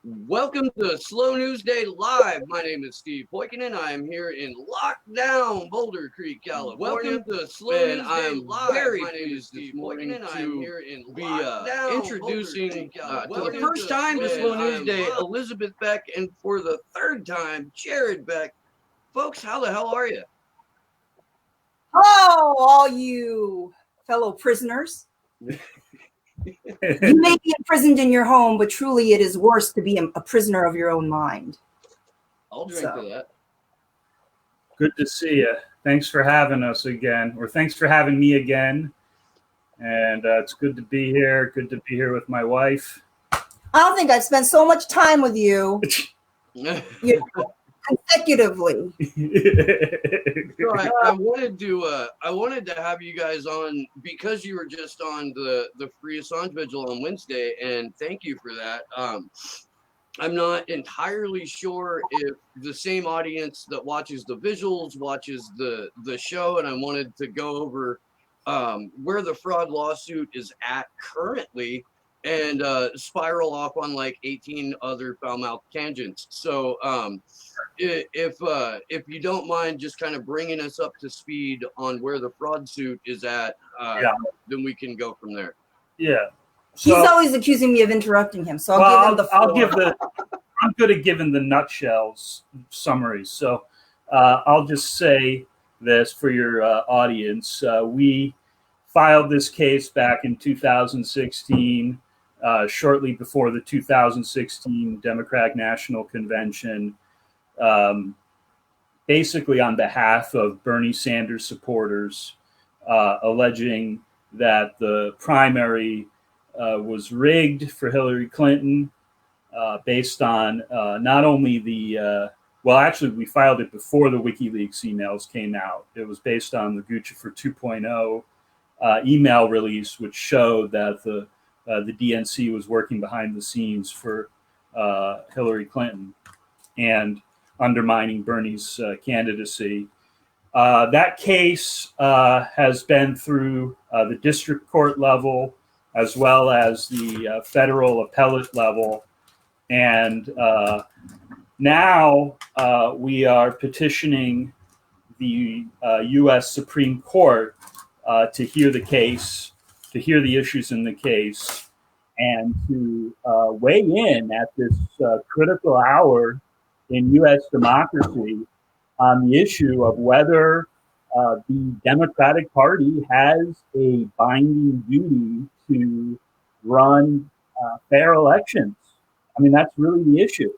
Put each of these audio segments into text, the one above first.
Welcome to Slow News Day Live. My name is Steve Poikinen. I am here in lockdown Boulder Creek, California. Welcome to Slow News Day Live. Very pleased this morning to be introducing for the first time to Slow News Day, Elizabeth+Beck, and for the third time, Jared+Beck. Folks, how the hell are you? Oh, all you fellow prisoners. You may be imprisoned in your home, but truly it is worse to be a prisoner of your own mind. I'll drink to that. Good to see you. Thanks for having us again, or thanks for having me again. And it's good to be here. Good to be here with my wife. I don't think I've spent so much time with you, consecutively. So I wanted to have you guys on because you were just on the Free Assange Vigil on Wednesday, and thank you for that. I'm not entirely sure if the same audience that watches the visuals watches the show, and I wanted to go over where the fraud lawsuit is at currently, and spiral off on like 18 other foul-mouthed tangents. So if you don't mind just kind of bringing us up to speed on where the fraud suit is at, then we can go from there. Yeah. So, he's always accusing me of interrupting him, so I'll give him the floor. I'm good at giving the nutshells summaries. So I'll just say this for your audience. We filed this case back in 2016. Shortly before the 2016 Democratic National Convention, basically on behalf of Bernie+Sanders supporters, alleging that the primary was rigged for Hillary Clinton based on not only the, well, actually, we filed it before the WikiLeaks emails came out. It was based on the Guccifer 2.0 email release, which showed that the DNC was working behind the scenes for Hillary Clinton and undermining Bernie's candidacy. That case has been through the district court level as well as the federal appellate level. And now we are petitioning the U.S. Supreme Court to hear the case, to hear the issues in the case, and to weigh in at this critical hour in U.S. democracy on the issue of whether the Democratic Party has a binding duty to run fair elections. I mean, that's really the issue.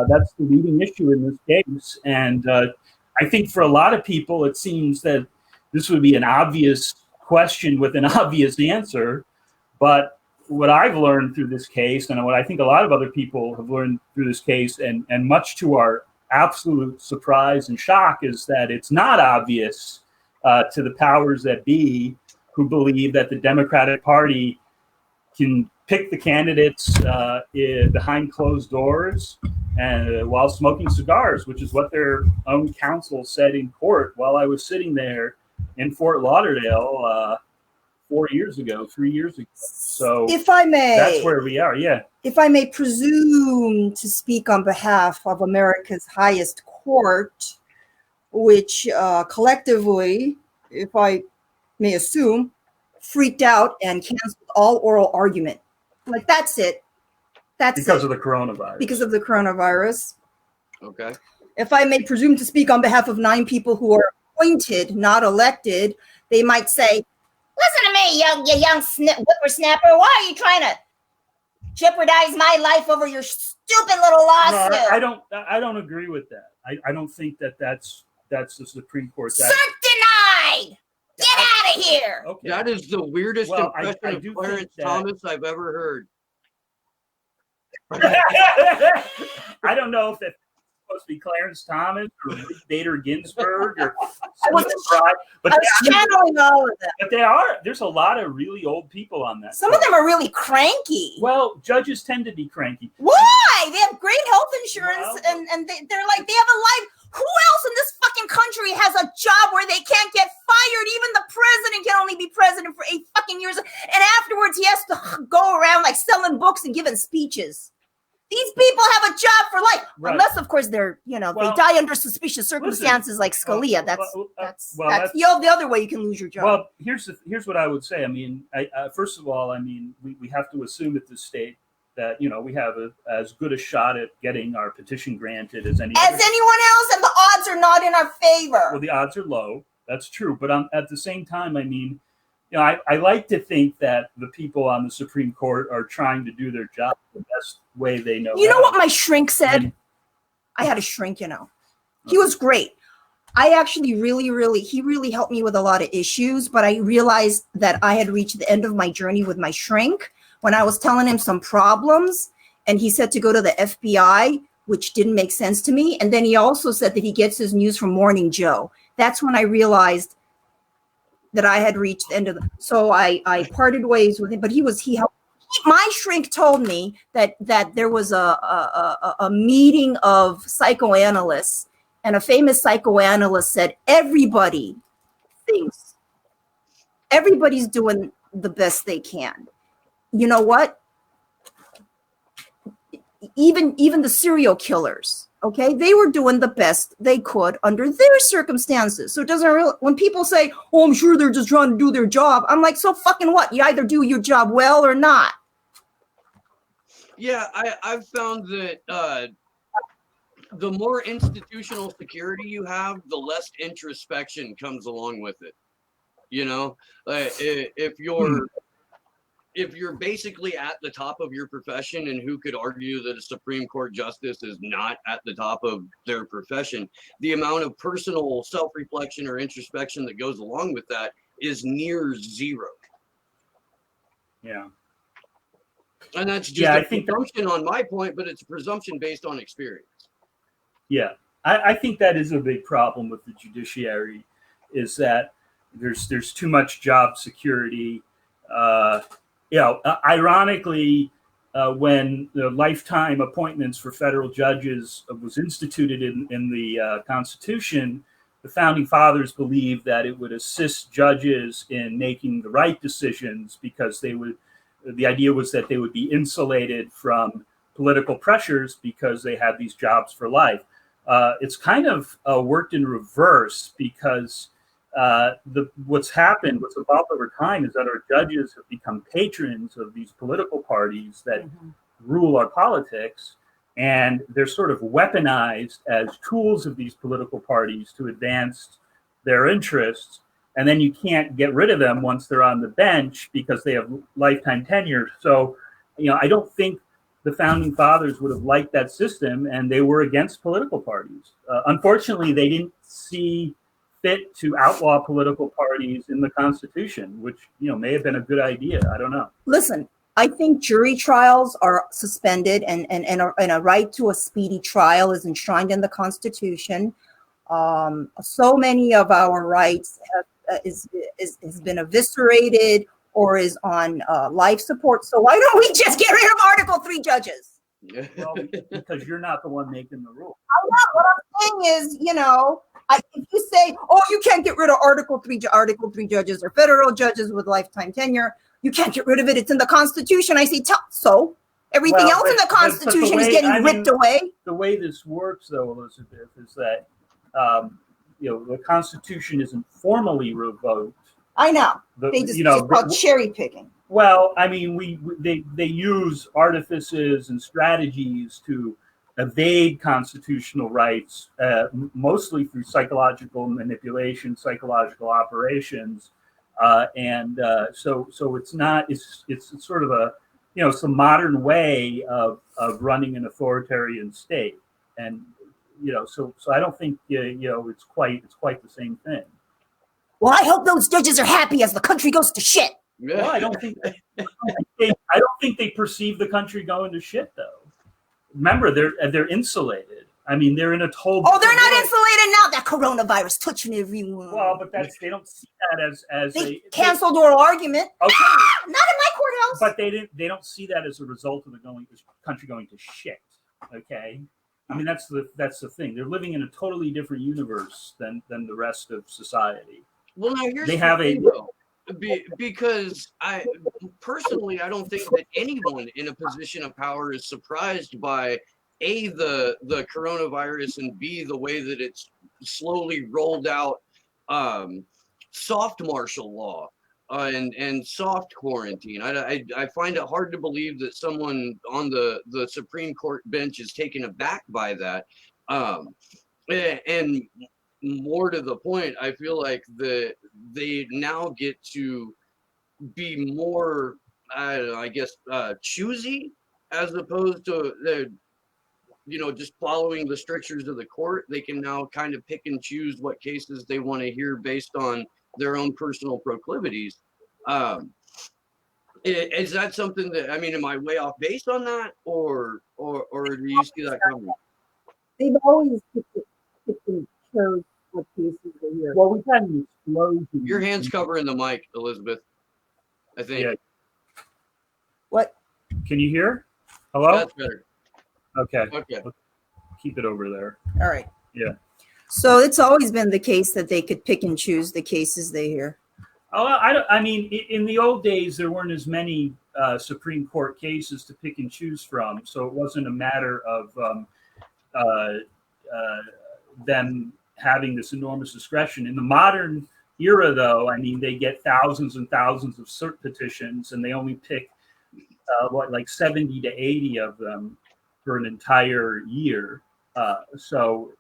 That's the leading issue in this case. And I think for a lot of people, it seems that this would be an obvious question with an obvious answer. But what I've learned through this case, and what I think a lot of other people have learned through this case, and much to our absolute surprise and shock, is that it's not obvious to the powers that be, who believe that the Democratic Party can pick the candidates behind closed doors and while smoking cigars, which is what their own counsel said in court while I was sitting there in Fort Lauderdale 3 years ago. So if I may, that's where we are. Yeah. If I may presume to speak on behalf of America's highest court, which collectively, if I may assume, freaked out and canceled all oral argument. Like, that's it. Because of the coronavirus. Because of the coronavirus. Okay. If I may presume to speak on behalf of 9 people who are appointed, not elected, they might say, listen to me, you young whippersnapper. Why are you trying to jeopardize my life over your stupid little lawsuit? No, I don't agree with that. I don't think that's the Supreme Court's Cert denied. Get out of here. Okay. That is the weirdest impression of Clarence Thomas I've ever heard. I don't know if that's supposed to be Clarence Thomas or Bader Ginsburg or I was channeling all of them. But there's a lot of really old people on that. Some of them are really cranky. Well, judges tend to be cranky. Why? They have great health insurance, and they're like, they have a life. Who else in this fucking country has a job where they can't get fired? Even the president can only be president for 8 fucking years. And afterwards, he has to go around like selling books and giving speeches. These people have a job for life, Right. unless, of course, they're they die under suspicious circumstances, like Scalia. That's the other way you can lose your job. Well, here's what I would say. I mean, first of all, I mean, we have to assume at this state that we have as good a shot at getting our petition granted as anyone else, and the odds are not in our favor. Well, the odds are low. That's true, but at the same time, I mean, I like to think that the people on the Supreme Court are trying to do their job the best way they know. You know what my shrink said? I had a shrink, He was great. I actually he really helped me with a lot of issues, but I realized that I had reached the end of my journey with my shrink when I was telling him some problems, and he said to go to the FBI, which didn't make sense to me. And then he also said that he gets his news from Morning Joe. That's when I realized that I had reached the end of so I parted ways with him, but he helped. My shrink told me that there was a meeting of psychoanalysts, and a famous psychoanalyst said, everybody thinks everybody's doing the best they can. You know what? Even the serial killers, okay, they were doing the best they could under their circumstances. So it doesn't really, when people say, oh, I'm sure they're just trying to do their job, I'm like, so fucking what? You either do your job well or not. Yeah, I've found that the more institutional security you have, the less introspection comes along with it. If you're basically at the top of your profession, and who could argue that a Supreme Court justice is not at the top of their profession, the amount of personal self-reflection or introspection that goes along with that is near zero. Yeah. And that's just a presumption on my point, but it's a presumption based on experience. Yeah, I think that is a big problem with the judiciary, is that there's too much job security. Ironically, when the lifetime appointments for federal judges was instituted in the Constitution, the founding fathers believed that it would assist judges in making the right decisions, because the idea was that they would be insulated from political pressures because they had these jobs for life. It's kind of worked in reverse, because what's evolved over time is that our judges have become patrons of these political parties that rule our politics, and they're sort of weaponized as tools of these political parties to advance their interests. And then you can't get rid of them once they're on the bench because they have lifetime tenure. So, I don't think the founding fathers would have liked that system, and they were against political parties. Unfortunately, they didn't see fit to outlaw political parties in the Constitution, which may have been a good idea. I don't know. Listen, I think jury trials are suspended, and a right to a speedy trial is enshrined in the Constitution. So many of our rights has been eviscerated or is on life support. So why don't we just get rid of Article 3 judges? Well, because you're not the one making the rule. I know. What I'm saying is, if you say, oh, you can't get rid of Article 3 judges or federal judges with lifetime tenure, you can't get rid of it. It's in the Constitution. I say, so everything else in the Constitution is getting ripped away. The way this works, though, Elizabeth, is that the Constitution isn't formally revoked. I know. They just called cherry picking. Well, I mean, they use artifices and strategies to evade constitutional rights, mostly through psychological manipulation, psychological operations, and so it's sort of a it's a modern way of running an authoritarian state, and so I don't think it's quite the same thing. Well, I hope those judges are happy as the country goes to shit. Well, I don't think they perceive the country going to shit, though. Remember, they're insulated. I mean, they're in a total. Oh, they're not insulated now. That coronavirus touching everyone. Well, but they don't see that as they canceled oral argument. Okay, not in my courthouse. But they don't see that as a result of the country going to shit. Okay, I mean that's the thing. They're living in a totally different universe than the rest of society. Well, now here's because I personally, I don't think that anyone in a position of power is surprised by A, the coronavirus, and B, the way that it's slowly rolled out soft martial law and soft quarantine. I find it hard to believe that someone on the Supreme Court bench is taken aback by that. And more to the point, I feel like they now get to be more, I don't know, I guess, choosy, as opposed to just following the strictures of the court. They can now kind of pick and choose what cases they want to hear based on their own personal proclivities. Is that something that, I mean, am I way off base on that, or do you see that coming? They've always picked and chose what cases they hear. Well, we've had an explosion. Your hand's covering the mic, Elizabeth, I think. Yeah. What? Can you hear? Hello? That's better. Okay. Okay. Keep it over there. All right. Yeah. So it's always been the case that they could pick and choose the cases they hear. Oh, I mean, in the old days, there weren't as many Supreme Court cases to pick and choose from, so it wasn't a matter of them having this enormous discretion. In the modern era, though, I mean, they get thousands and thousands of cert petitions, and they only pick like 70 to 80 of them for an entire year. So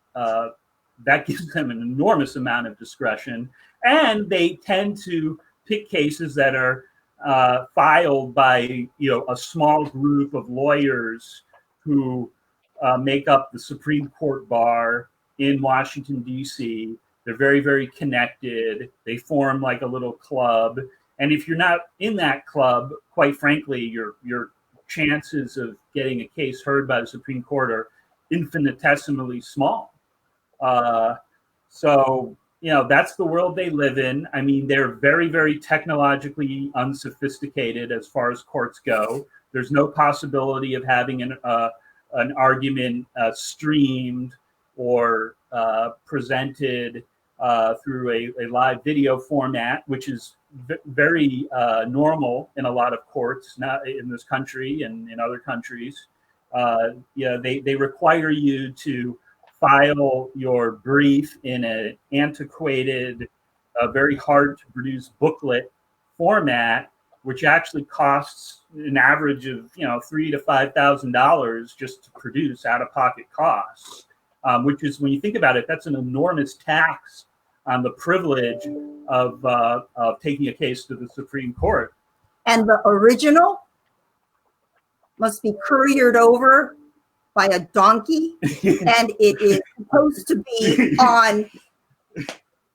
that gives them an enormous amount of discretion. And they tend to pick cases that are filed by, a small group of lawyers who make up the Supreme Court bar in Washington, D.C. They're very, very connected. They form like a little club. And if you're not in that club, quite frankly, your chances of getting a case heard by the Supreme Court are infinitesimally small. So, that's the world they live in. I mean, they're very, very technologically unsophisticated as far as courts go. There's no possibility of having an argument streamed or presented through a live video format, which is very normal in a lot of courts, not in this country and in other countries. They require you to file your brief in an antiquated, very hard to produce booklet format, which actually costs an average of $3,000 to $5,000 just to produce out-of-pocket costs. Which is, when you think about it, that's an enormous tax on the privilege of taking a case to the Supreme Court. And the original must be couriered over by a donkey, and it is supposed to be on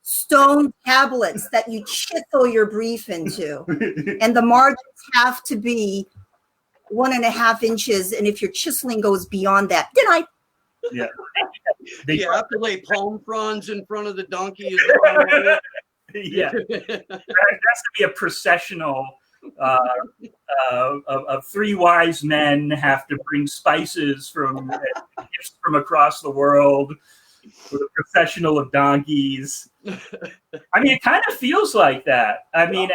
stone tablets that you chisel your brief into, and the margins have to be 1.5 inches, and if your chiseling goes beyond that, Yeah. You have to lay palm fronds in front of the donkey. Yeah. There has to be a processional of 3 wise men have to bring spices from across the world with a processional of donkeys. I mean, it kind of feels like that. I mean,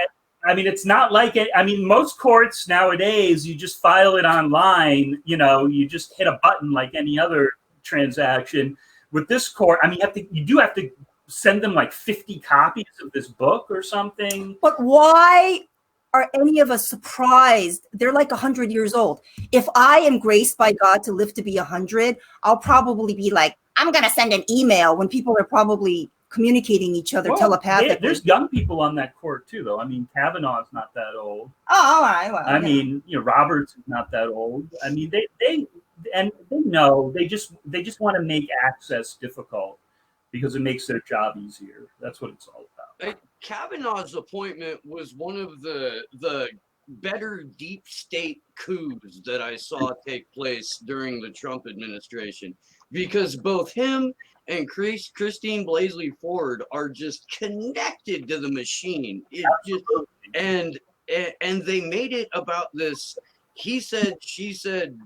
it's not like it. I mean, most courts nowadays, you just file it online. You just hit a button like any other transaction. With this court, I mean, you do have to send them like 50 copies of this book or something. But why are any of us surprised? They're like 100 years old. If I am graced by God to live to be 100, I'll probably be like, I'm going to send an email, when people are probably communicating each other telepathically. There's young people on that court too, though. I mean, Kavanaugh is not that old. Oh, all right. Well, I mean, Roberts is not that old. I mean, they know they just want to make access difficult because it makes their job easier. That's what it's all about. Kavanaugh's appointment was one of the better deep state coups that I saw take place during the Trump administration, because both him and Christine Blasey Ford are just connected to the machine. And they made it about this he said, she said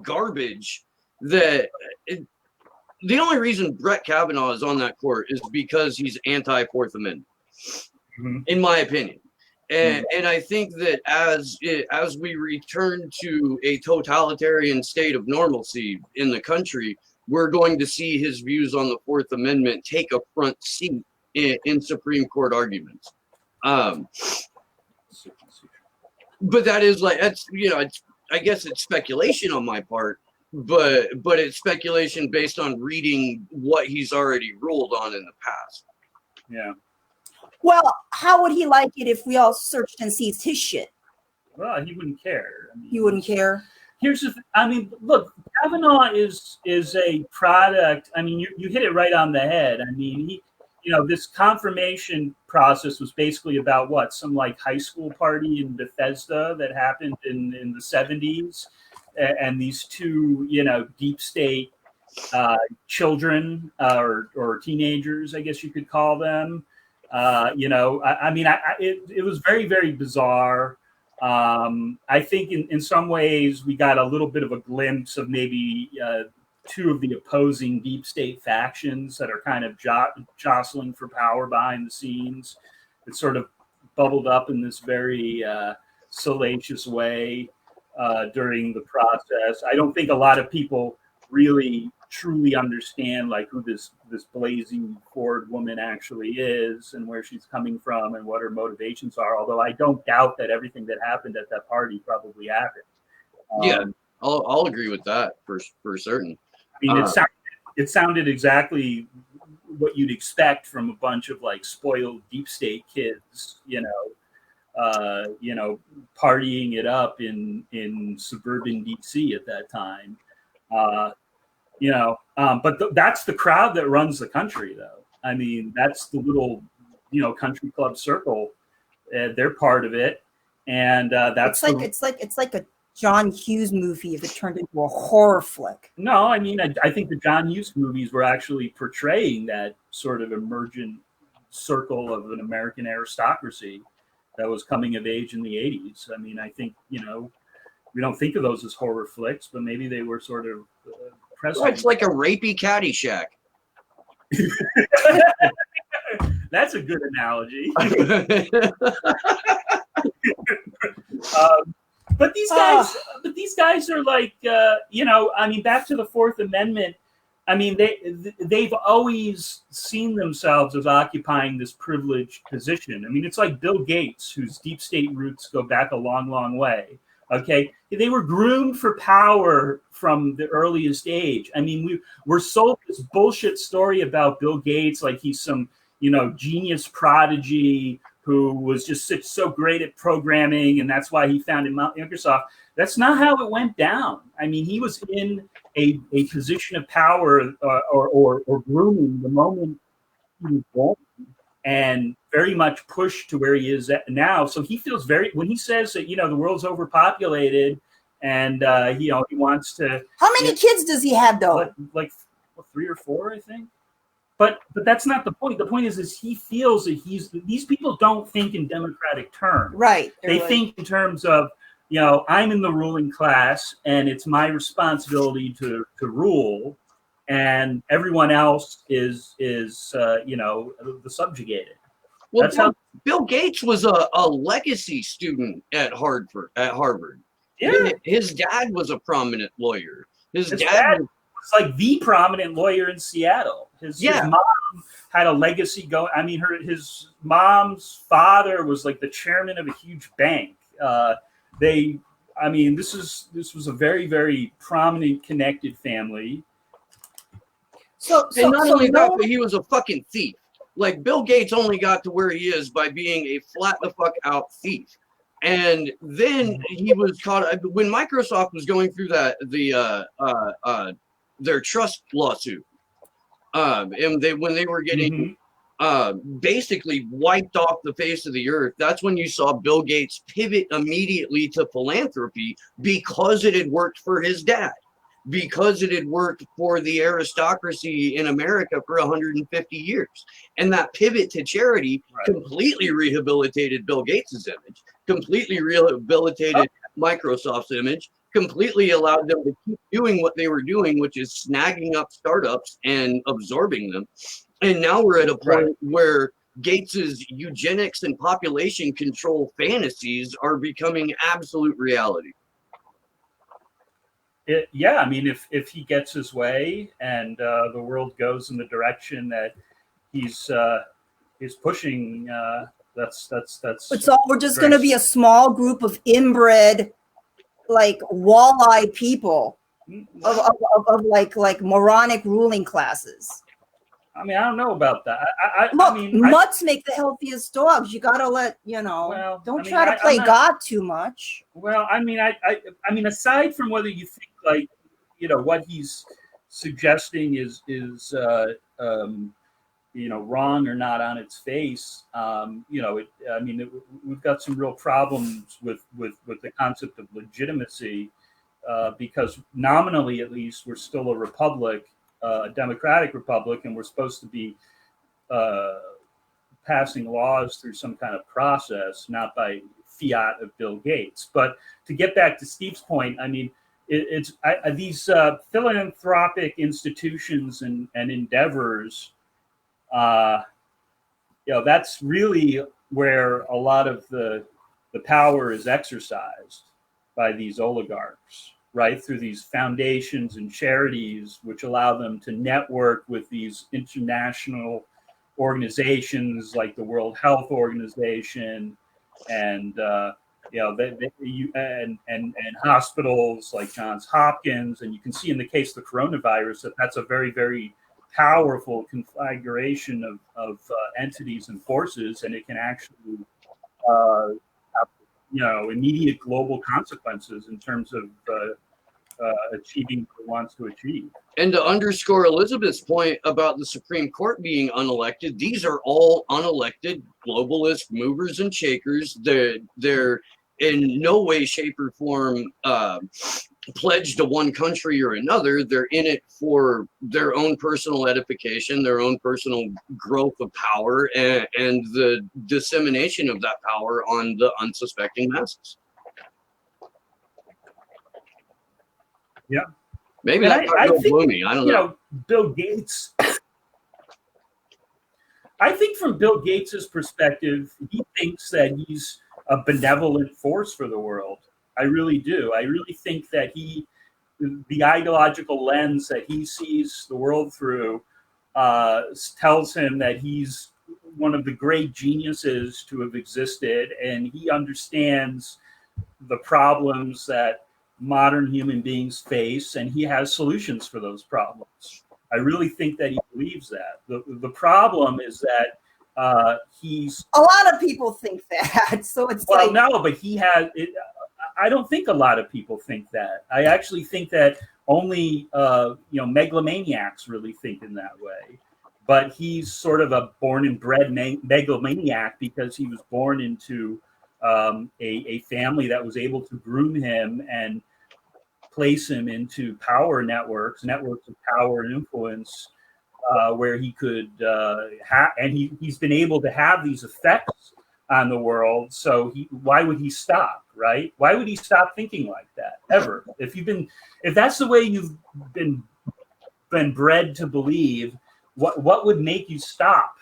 garbage that the only reason Brett Kavanaugh is on that court is because he's anti-Fourth Amendment, in my opinion. And I think that as we return to a totalitarian state of normalcy in the country, we're going to see his views on the Fourth Amendment take a front seat in Supreme Court arguments. But that is like, that's, you know, it's, I guess it's speculation on my part, but it's speculation based on reading what he's already ruled on in the past. Yeah. Well, how would he like it if we all searched and seized his shit? Well, he wouldn't care. I mean, He wouldn't care. Here's the I mean, look, Kavanaugh is a product. I mean, you hit it right on the head. I mean, he, you know, this confirmation process was basically about what, some like high school party in Bethesda that happened in the 70s, and these two, you know, deep state children or teenagers, I guess you could call them. You know, I mean, it was very, very bizarre. I think in some ways we got a little bit of a glimpse of maybe two of the opposing deep state factions that are kind of jostling for power behind the scenes. It sort of bubbled up in this very salacious way during the process. I don't think a lot of people really truly understand like who this blazing forward woman actually is and where she's coming from and what her motivations are. Although I don't doubt that everything that happened at that party probably happened. Yeah, I'll agree with that for certain. I mean, it sounded exactly what you'd expect from a bunch of like spoiled deep state kids, you know, partying it up in suburban DC at that time. You know, but that's the crowd that runs the country, though. I mean, that's the little, you know, country club circle. They're part of it, and that's it's like a John Hughes movie if it turned into a horror flick. No, I mean, I think the John Hughes movies were actually portraying that sort of emergent circle of an American aristocracy that was coming of age in the 80s. I mean, I think, you know, we don't think of those as horror flicks, but maybe they were sort of well, it's like a rapey Caddyshack. That's a good analogy. But these guys are like, you know, I mean, back to the Fourth Amendment. I mean, they've always seen themselves as occupying this privileged position. I mean, it's like Bill Gates, whose deep state roots go back a long, long way. Okay, they were groomed for power from the earliest age. I mean, we're sold this bullshit story about Bill Gates, like he's some, you know, genius prodigy who was just so great at programming, and that's why he founded Microsoft. That's not how it went down. I mean, he was in a position of power or grooming the moment he was born, and very much pushed to where he is at now. So he feels when he says that, you know, the world's overpopulated and, you know, he wants to. How many kids does he have, though? Like 3 or 4, I think. But that's not the point. The point is he feels that these people don't think in democratic terms. Right. They think in terms of, you know, I'm in the ruling class and it's my responsibility to rule, and everyone else is you know, the subjugated. Well, Bill Gates was a legacy student at Harvard. Yeah. His dad was a prominent lawyer. His dad was like the prominent lawyer in Seattle. His mom had a legacy going. I mean, his mom's father was like the chairman of a huge bank. I mean, this was a very, very prominent, connected family. But he was a fucking thief. Like, Bill Gates only got to where he is by being a flat the fuck out thief. And then he was caught when Microsoft was going through their trust lawsuit. And when they were getting basically wiped off the face of the earth, that's when you saw Bill Gates pivot immediately to philanthropy, because it had worked for his dad, because it had worked for the aristocracy in America for 150 years. And that pivot to charity completely rehabilitated Bill Gates's image, completely rehabilitated Microsoft's image, completely allowed them to keep doing what they were doing, which is snagging up startups and absorbing them. And now we're at a point where Gates's eugenics and population control fantasies are becoming absolute reality. Yeah, I mean, if he gets his way and the world goes in the direction that he's pushing, that's. So we're just going to be a small group of inbred, like walleye people of like moronic ruling classes. I mean, I don't know about that. Look, I mean, mutts make the healthiest dogs. You got to let, don't try to play God too much. Well, I mean, I mean, aside from whether you think like, what he's suggesting is wrong or not on its face, we've got some real problems with the concept of legitimacy, because nominally, at least, we're still a republic, a democratic republic, and we're supposed to be passing laws through some kind of process, not by fiat of Bill Gates. But to get back to Steve's point, I mean, these philanthropic institutions and endeavors, that's really where a lot of the power is exercised by these oligarchs, right? Through these foundations and charities, which allow them to network with these international organizations like the World Health Organization and and hospitals like Johns Hopkins. And you can see in the case of the coronavirus that that's a very, very powerful configuration of entities and forces, and it can actually have immediate global consequences in terms of achieving what it wants to achieve. And to underscore Elizabeth's point about the Supreme Court being unelected, these are all unelected globalist movers and shakers. They're in no way, shape, or form pledged to one country or another. They're in it for their own personal edification, their own personal growth of power, and the dissemination of that power on the unsuspecting masses. Yeah. Maybe that got gloomy. I don't know. Bill Gates. I think from Bill Gates's perspective, he thinks that he's a benevolent force for the world. I really do. I really think that the ideological lens that he sees the world through tells him that he's one of the great geniuses to have existed, and he understands the problems that modern human beings face, and he has solutions for those problems. I really think that he believes that. The problem is that he's... A lot of people think that, so it's no, but he has... I don't think a lot of people think that. I actually think that only megalomaniacs really think in that way. But he's sort of a born and bred megalomaniac because he was born into a family that was able to groom him and place him into power networks of power and influence, where he could he's been able to have these effects on the world. So why would he stop, right? Why would he stop thinking like that ever? If that's the way you've been bred to believe, what would make you stop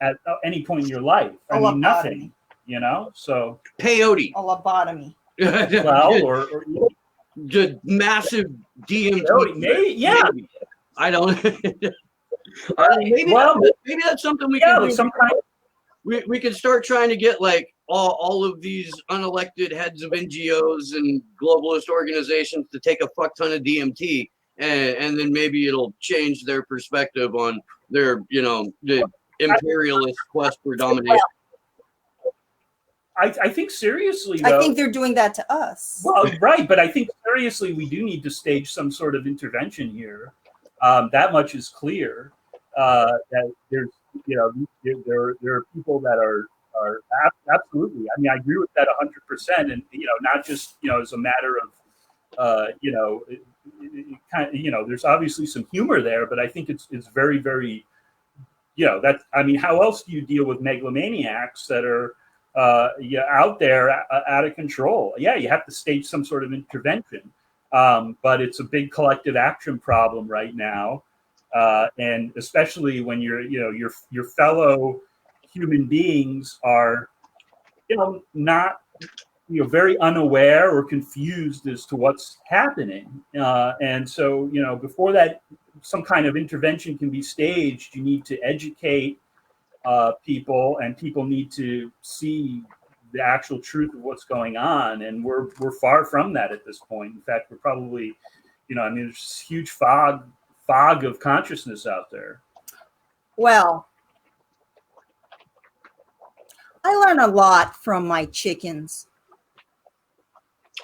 at any point in your life? I mean, nothing, so peyote, a lobotomy. Well, or the massive DMT. Maybe, yeah. Maybe. I don't. Maybe that's something we can do. We can start trying to get like all of these unelected heads of NGOs and globalist organizations to take a fuck ton of DMT, and then maybe it'll change their perspective on their, the imperialist quest for domination. I think seriously, though, I think they're doing that to us. Well, right, but I think seriously we do need to stage some sort of intervention here. That much is clear. That there's, there are people that are absolutely. I mean, I agree with that 100%, and not just as a matter of there's obviously some humor there, but I think it's very, very, that. I mean, how else do you deal with megalomaniacs that are out there out of control? Yeah, you have to stage some sort of intervention, but it's a big collective action problem right now, and especially when your fellow human beings are, not, very unaware or confused as to what's happening. And so, before that, some kind of intervention can be staged, you need to educate people, and people need to see the actual truth of what's going on. And we're far from that at this point. In fact, we're probably, there's this huge fog of consciousness out there. Well, I learn a lot from my chickens.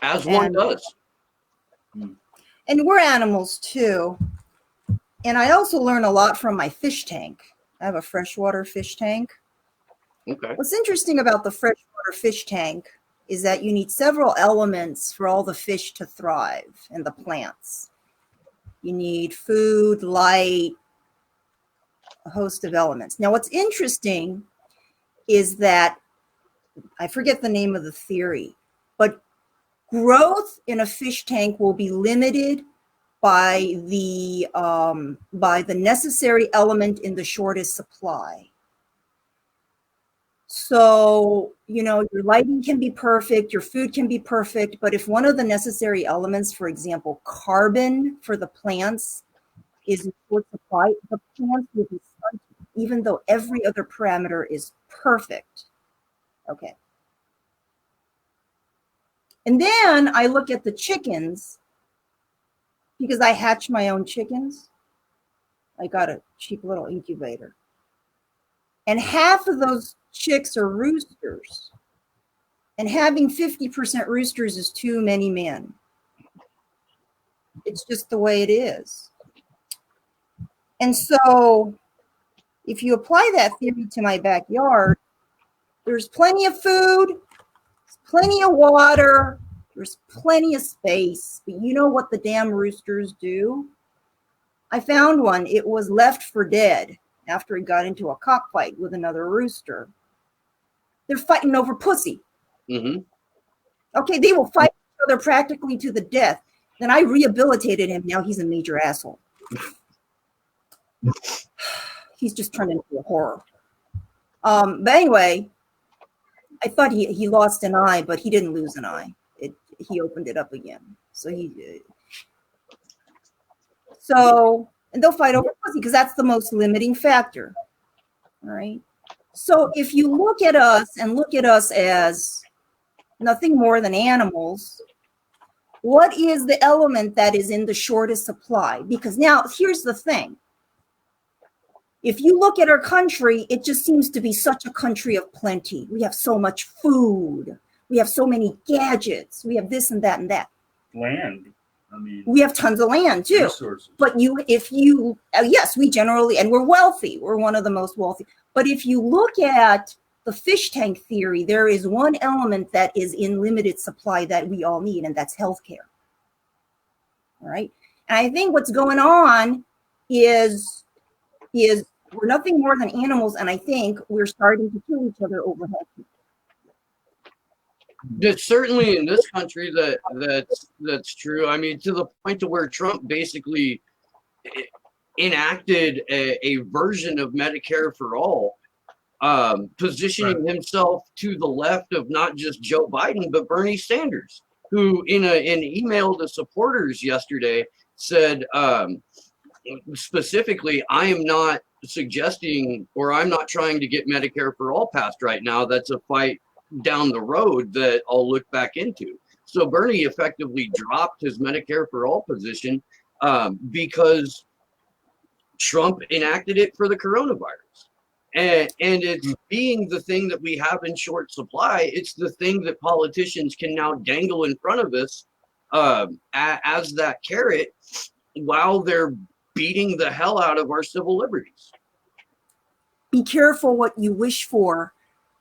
As one does. And we're animals too. And I also learn a lot from my fish tank. I have a freshwater fish tank. Okay. What's interesting about the freshwater fish tank is that you need several elements for all the fish to thrive and the plants. You need food, light, a host of elements. Now, what's interesting is that, I forget the name of the theory, but growth in a fish tank will be limited by the necessary element in the shortest supply. So, your lighting can be perfect, your food can be perfect, but if one of the necessary elements, for example, carbon for the plants, is in short supply, the plants will be stunted, even though every other parameter is perfect. Okay. And then I look at the chickens, because I hatch my own chickens. I got a cheap little incubator. And half of those chicks are roosters. And having 50% roosters is too many men. It's just the way it is. And so if you apply that theory to my backyard, there's plenty of food, there's plenty of water, there's plenty of space. But you know what the damn roosters do? I found one. It was left for dead after it got into a cockfight with another rooster. They're fighting over pussy. Mm-hmm. Okay, they will fight each other practically to the death. Then I rehabilitated him. Now he's a major asshole. He's just turned into a horror. But anyway, I thought he lost an eye, but he didn't lose an eye. He opened it up again. And they'll fight over pussy because that's the most limiting factor. All right. So if you look at us and look at us as nothing more than animals, what is the element that is in the shortest supply? Because now here's the thing. If you look at our country, it just seems to be such a country of plenty. We have so much food. We have so many gadgets. We have this and that and that. Land. We have tons of land too. Resources. But yes, we generally, and we're wealthy. We're one of the most wealthy. But if you look at the fish tank theory, there is one element that is in limited supply that we all need, and that's healthcare. All right. And I think what's going on is we're nothing more than animals, and I think we're starting to kill each other over healthcare. It's certainly in this country that's true. I mean, to the point to where Trump basically enacted a version of Medicare for all, positioning himself to the left of not just Joe Biden, but Bernie Sanders, who in an email to supporters yesterday said, specifically, I am not suggesting, or I'm not trying to get Medicare for all passed right now. That's a fight down the road that I'll look back into. So Bernie effectively dropped his Medicare for all position because Trump enacted it for the coronavirus. And it's being the thing that we have in short supply. It's the thing that politicians can now dangle in front of us as that carrot while they're beating the hell out of our civil liberties. Be careful what you wish for,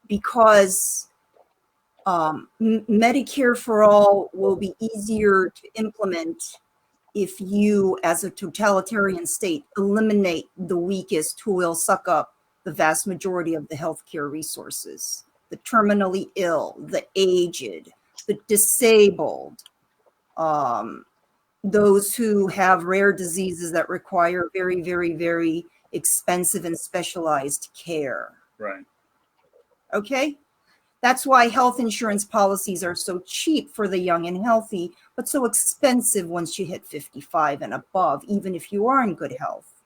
because Medicare for all will be easier to implement if you, as a totalitarian state, eliminate the weakest, who will suck up the vast majority of the healthcare resources: the terminally ill, the aged, the disabled, those who have rare diseases that require very, very, very expensive and specialized care. Right. Okay? That's why health insurance policies are so cheap for the young and healthy, but so expensive once you hit 55 and above, even if you are in good health.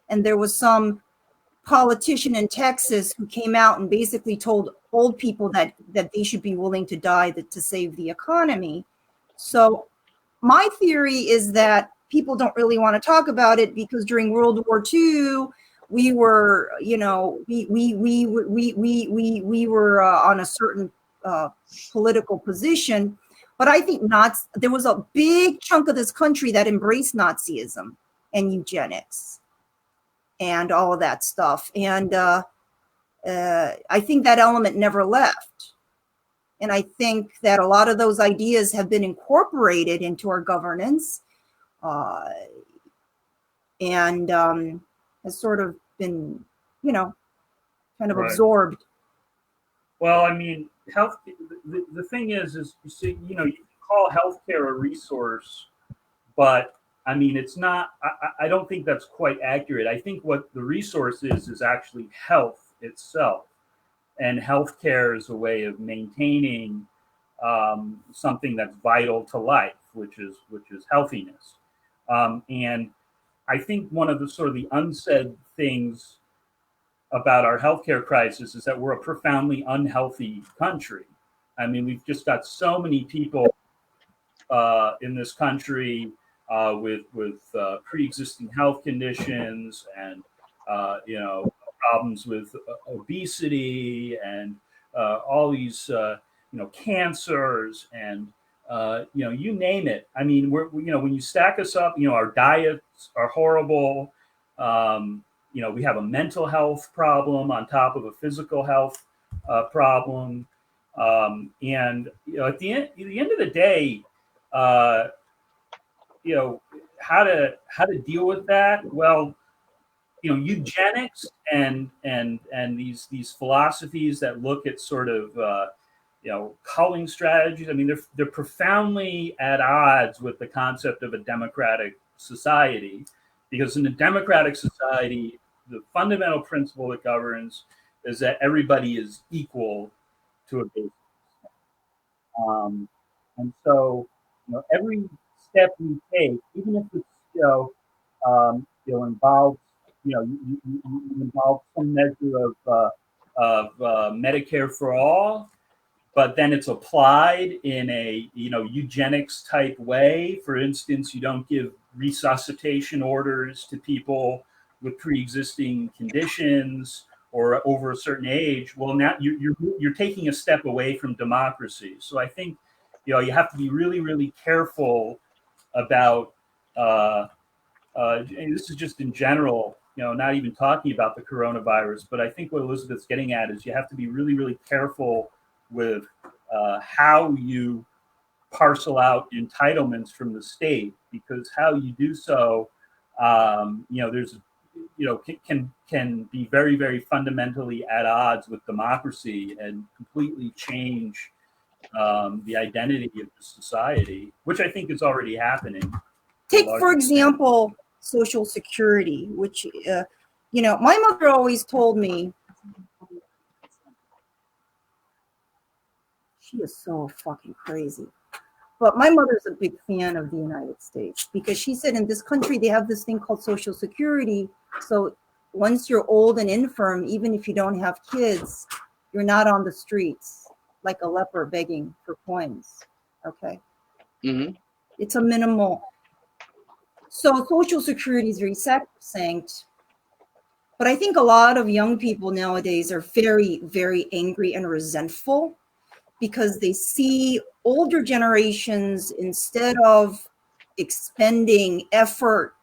And there was some politician in Texas who came out and basically told old people that they should be willing to die to save the economy. So my theory is that people don't really want to talk about it because during World War II, we were, you know, we were on a certain political position. But I think there was a big chunk of this country that embraced Nazism and eugenics and all of that stuff. And I think that element never left. And I think that a lot of those ideas have been incorporated into our governance and has sort of been, you know, kind of absorbed. Well, I mean, the thing is you see, you know, you can call healthcare a resource, but I mean, it's not, I don't think that's quite accurate. I think what the resource is actually health itself. And healthcare is a way of maintaining something that's vital to life, which is healthiness. And I think one of the sort of the unsaid things about our healthcare crisis is that we're a profoundly unhealthy country. I mean, we've just got so many people in this country with pre-existing health conditions and you know, problems with obesity and all these you know, cancers and you know, you name it. I mean, you know, when you stack us up, you know, our diets are horrible. You know, we have a mental health problem on top of a physical health problem. And you know, at the end of the day, you know, how to deal with that? Well, you know, eugenics and these philosophies that look at sort of you know, culling strategies. I mean, they're profoundly at odds with the concept of a democratic society, because in a democratic society, the fundamental principle that governs is that everybody is equal to a basic extent. And so, you know, every step we take, even if it's, you know, involves, you know, you involve some measure of Medicare for all, but then it's applied in a, you know, eugenics type way. For instance, you don't give resuscitation orders to people with pre-existing conditions or over a certain age. Well, now you're taking a step away from democracy. So I think, you know, you have to be really, really careful about, and this is just in general, you know, not even talking about the coronavirus, but I think what Elizabeth's getting at is you have to be really, really careful with how you parcel out entitlements from the state, because how you do so, you know, there's, you know, can be very, very fundamentally at odds with democracy and completely change the identity of the society, which I think is already happening. Take, for example, Social Security, which, you know, my mother always told me, she is so fucking crazy. But my mother's a big fan of the United States because she said in this country, they have this thing called Social Security. So once you're old and infirm, even if you don't have kids, you're not on the streets like a leper begging for coins. Okay. Mm-hmm. It's a minimal. So Social Security is very sacrosanct. But I think a lot of young people nowadays are very, very angry and resentful because they see older generations, instead of expending effort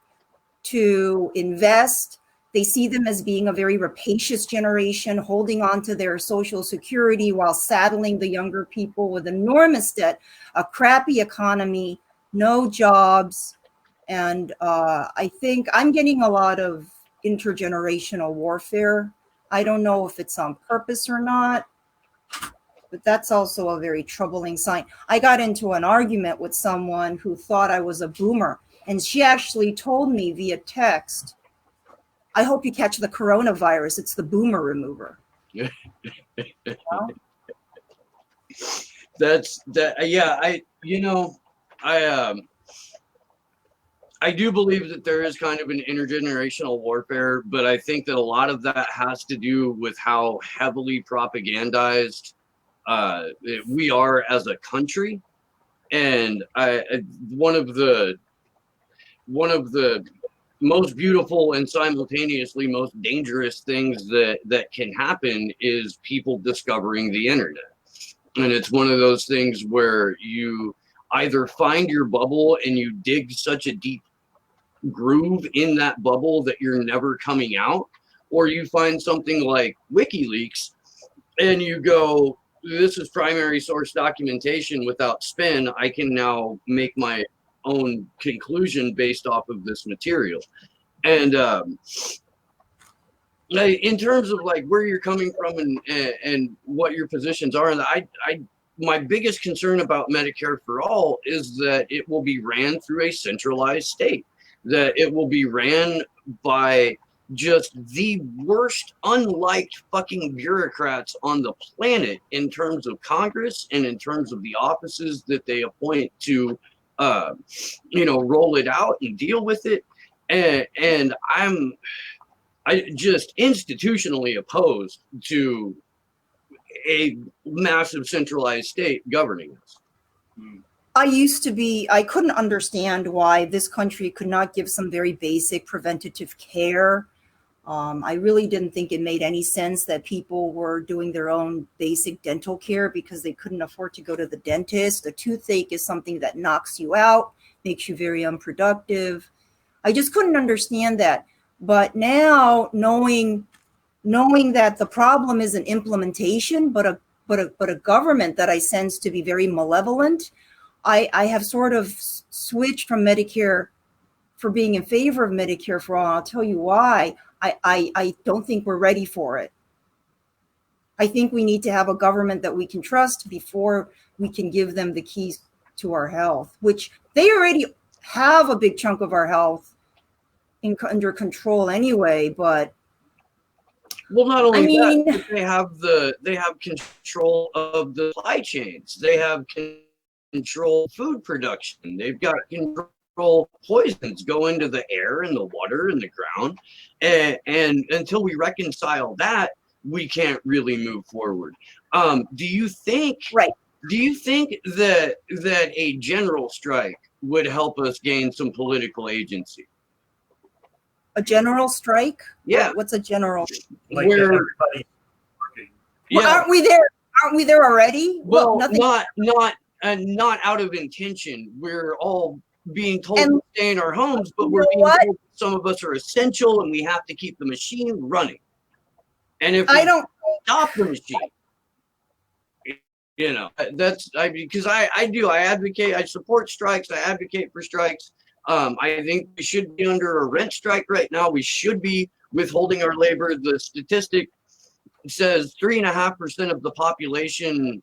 to invest, they see them as being a very rapacious generation, holding on to their Social Security while saddling the younger people with enormous debt, a crappy economy, no jobs. And I think I'm getting a lot of intergenerational warfare. I don't know if it's on purpose or not, but that's also a very troubling sign. I got into an argument with someone who thought I was a boomer, and she actually told me via text, I hope you catch the coronavirus. It's the boomer remover. That's that. Yeah, I do believe that there is kind of an intergenerational warfare, but I think that a lot of that has to do with how heavily propagandized we are as a country. And one of the most beautiful and simultaneously most dangerous things that can happen is people discovering the internet. And it's one of those things where you either find your bubble and you dig such a deep groove in that bubble that you're never coming out, or you find something like WikiLeaks and you go, this is primary source documentation without spin. I can now make my own conclusion based off of this material. And in terms of like where you're coming from and what your positions are, and my biggest concern about Medicare for All is that it will be ran through a centralized state, that it will be ran by just the worst unliked fucking bureaucrats on the planet in terms of Congress and in terms of the offices that they appoint to, roll it out and deal with it. And I just institutionally opposed to a massive centralized state governing us. I couldn't understand why this country could not give some very basic preventative care. I really didn't think it made any sense that people were doing their own basic dental care because they couldn't afford to go to the dentist. A toothache is something that knocks you out, makes you very unproductive. I just couldn't understand that. But now knowing that the problem isn't implementation, but a government that I sense to be very malevolent, I have sort of switched from Medicare for being in favor of Medicare for All. I'll tell you why. I don't think we're ready for it. I think we need to have a government that we can trust before we can give them the keys to our health, which they already have a big chunk of our health under control anyway. But well, not only that, they have control of the supply chains. They have control food production. They've got control poisons go into the air and the water and the ground. And until we reconcile that, we can't really move forward. Do you think that a general strike would help us gain some political agency? A general strike? Yeah. What's a general? Like everybody's working. Well, Yeah. aren't we there? Aren't we there already? Well, nothing. Not out of intention. We're all being told And to stay in our homes, but we're being told some of us are essential and we have to keep the machine running. And if we stop the machine, because I advocate, I support strikes, I advocate for strikes. I think we should be under a rent strike right now. We should be withholding our labor. The statistic says 3.5% of the population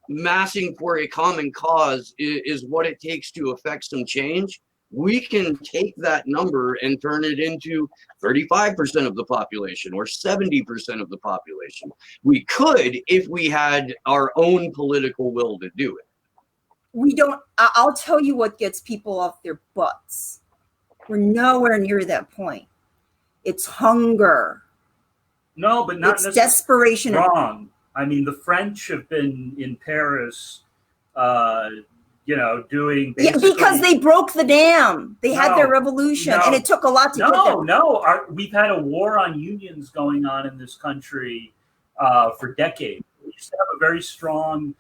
massing for a common cause is what it takes to affect some change. We can take that number and turn it into 35% of the population or 70% of the population. We could if we had our own political will to do it. We don't. I'll tell you what gets people off their butts. We're nowhere near that point. It's hunger. No, but not necessarily. It's desperation. Wrong. I mean, the French have been in Paris, doing. Yeah, because they broke the dam. They had their revolution, and it took a lot to get them. We've had a war on unions going on in this country for decades. We used to have a very strong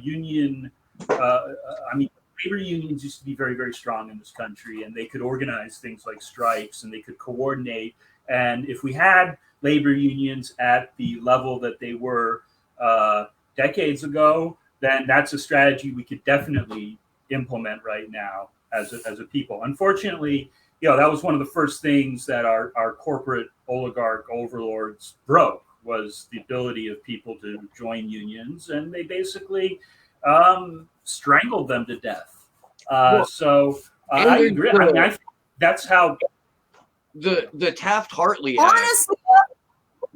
union. Labor unions used to be very, very strong in this country, and they could organize things like strikes, and they could coordinate. And if we had labor unions at the level that they were decades ago, then that's a strategy we could definitely implement right now as a people. Unfortunately, that was one of the first things that our corporate oligarch overlords broke, was the ability of people to join unions, and they basically strangled them to death. I agree. I think that's how the Taft-Hartley honestly,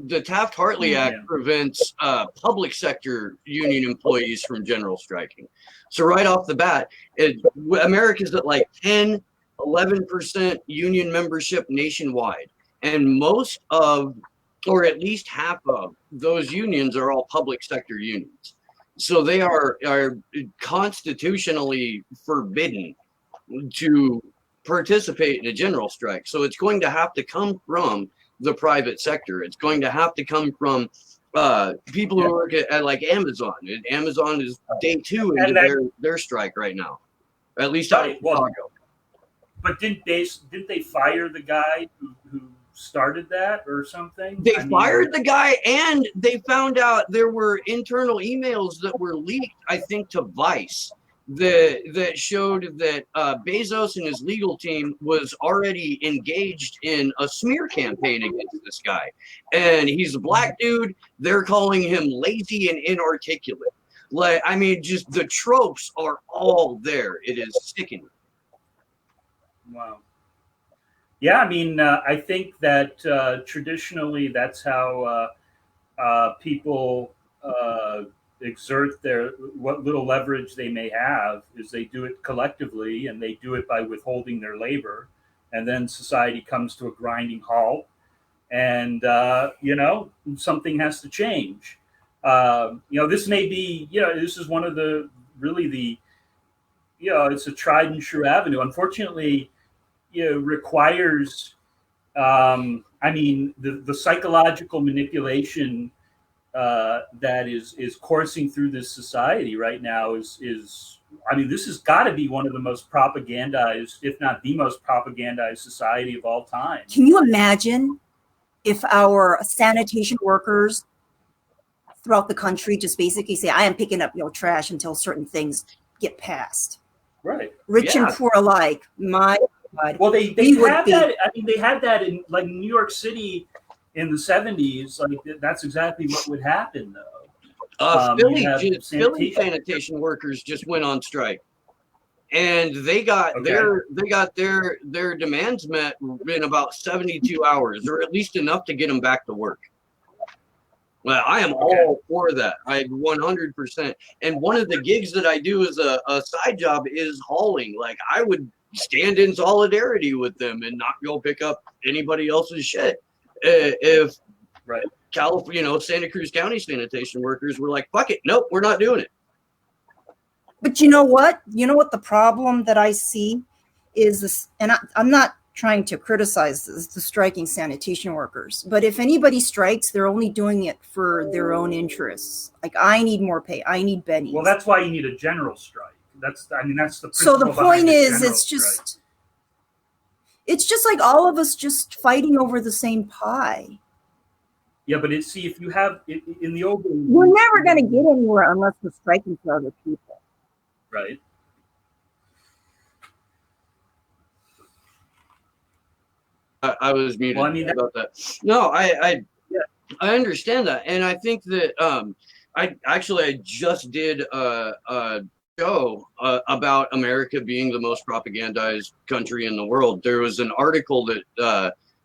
the Taft-Hartley Act prevents public sector union employees from general striking. So right off the bat, America's at like 10, 11% union membership nationwide. And most of, or at least half of those unions are all public sector unions. So they are constitutionally forbidden to participate in a general strike. So it's going to have to come from the private sector. It's going to have to come from people who work at like Amazon. And Amazon is day 2 into their strike right now, at least out of Chicago. But didn't they fire the guy who started that or something? They fired the guy, and they found out there were internal emails that were leaked, I think, to Vice that showed that Bezos and his legal team was already engaged in a smear campaign against this guy. And he's a black dude. They're calling him lazy and inarticulate. Like, I mean, just the tropes are all there. It is sickening. Wow. Yeah, I mean, I think that traditionally that's how people exert what little leverage they may have is they do it collectively, and they do it by withholding their labor, and then society comes to a grinding halt, and something has to change. This may be, this is one of the it's a tried and true avenue. Unfortunately, requires the psychological manipulation that is coursing through this society right now is this has got to be one of the most propagandized, if not the most propagandized society of all time. Can you imagine if our sanitation workers throughout the country just basically say, I am picking up trash until certain things get passed? Right. Rich and poor alike. My God. Well, they had that. I mean, they had that in like New York City in the 70s. Like that's exactly what would happen, though. Philly sanitation workers just went on strike, and they got their demands met in about 72 hours, or at least enough to get them back to work. Well, I am all for that. I 100%. And one of the gigs that I do as a side job is hauling. Like, I would stand in solidarity with them and not go pick up anybody else's shit. If California, Santa Cruz County sanitation workers were like, fuck it, nope, we're not doing it. But you know what? You know what the problem that I see is this, and I'm not trying to criticize the striking sanitation workers, but if anybody strikes, they're only doing it for their own interests. Like, I need more pay, I need bennies. Well, that's why you need a general strike. That's the so the point is, it's just like all of us just fighting over the same pie. Yeah, but if you have in the old, we're never going to get anywhere unless we're striking for other people. Right. I was muted about that. No, I understand that, and I think that I just did a show about America being the most propagandized country in the world. There was an article that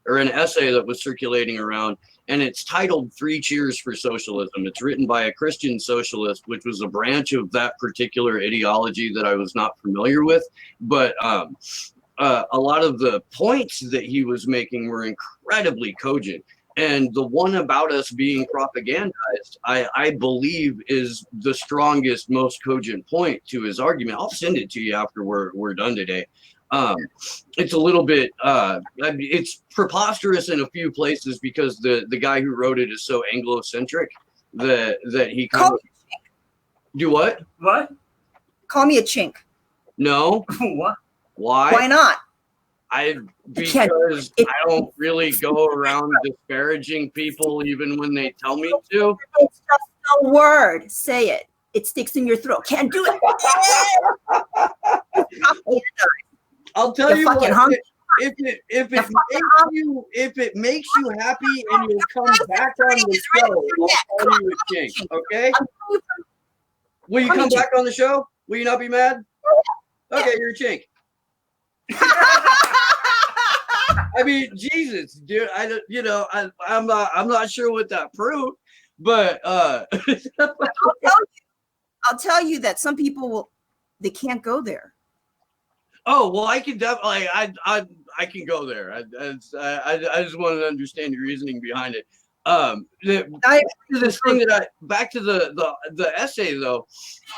or an essay that was circulating around, and it's titled 3 Cheers for Socialism. It's written by a Christian socialist, which was a branch of that particular ideology that I was not familiar with, but a lot of the points that he was making were incredibly cogent. And the one about us being propagandized, I believe, is the strongest, most cogent point to his argument. I'll send it to you after we're done today. It's a little bit, it's preposterous in a few places because the guy who wrote it is so Anglo-centric that he kind of... Do what? What? Call me a chink. No. What? Why? Why not? Because I don't really go around disparaging people even when they tell me to. It's just a word. Say it. It sticks in your throat. Can't do it. I'll tell you what. If it makes you happy and you'll come back on the show, I'll call you a chink. Okay? Will you come back on the show? Will you not be mad? Okay, you're a chink. I mean, Jesus, dude. I'm not sure what that proved, but I'll tell you that some people they can't go there. Oh well, I can definitely. I can go there. I just wanted to understand your reasoning behind it. Back to the essay though,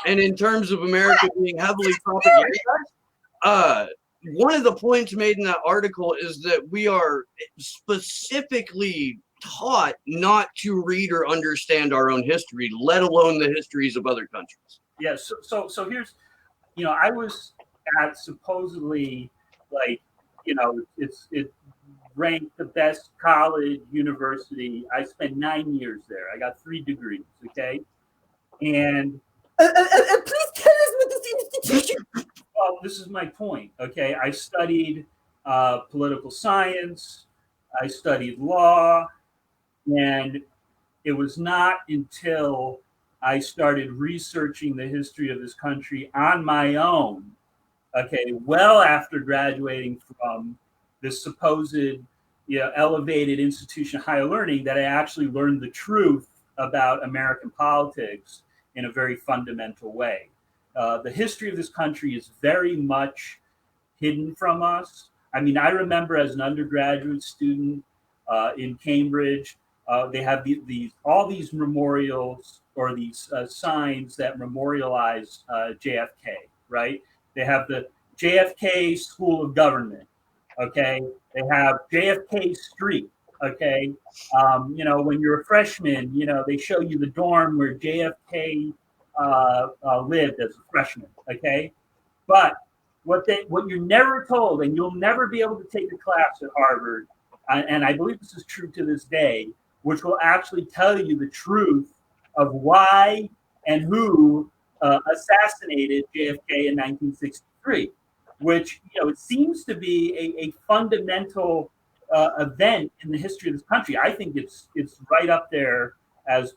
and in terms of America being heavily propagandized, one of the points made in that article is that we are specifically taught not to read or understand our own history, let alone the histories of other countries. Yes. Yeah, so here's, I was at supposedly it ranked the best college university. I spent 9 years there. I got 3 degrees. Okay, and please tell us what this institution. Well, this is my point. Okay, I studied political science. I studied law, and it was not until I started researching the history of this country on my own, okay, well after graduating from this supposed elevated institution of higher learning, that I actually learned the truth about American politics in a very fundamental way. The history of this country is very much hidden from us. I mean, I remember as an undergraduate student in Cambridge, they have all these memorials or these signs that memorialize JFK, right? They have the JFK School of Government, okay? They have JFK Street, okay? When you're a freshman, they show you the dorm where JFK lived as a freshman, okay? But what you're never told, and you'll never be able to take a class at Harvard, and I believe this is true to this day, which will actually tell you the truth of why and who assassinated JFK in 1963, which it seems to be a fundamental event in the history of this country. I think it's right up there as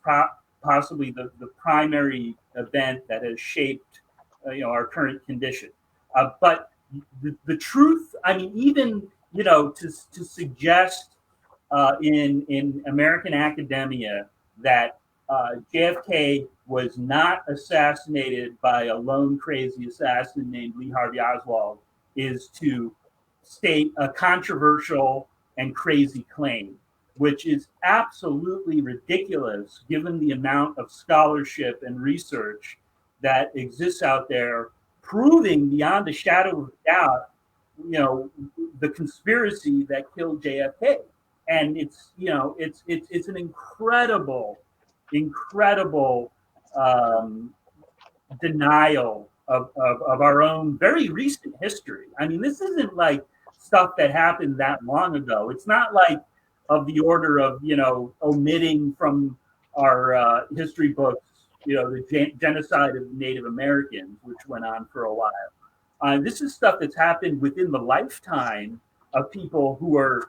possibly the primary event that has shaped our current condition. But the truth, I mean, even to suggest in American academia that JFK was not assassinated by a lone crazy assassin named Lee Harvey Oswald is to state a controversial and crazy claim, which is absolutely ridiculous given the amount of scholarship and research that exists out there proving beyond a shadow of doubt, the conspiracy that killed JFK. And it's an incredible denial of our own very recent history. I mean, this isn't like stuff that happened that long ago. It's not like of the order of omitting from our history books the genocide of Native Americans, which went on for a while. This is stuff that's happened within the lifetime of people who are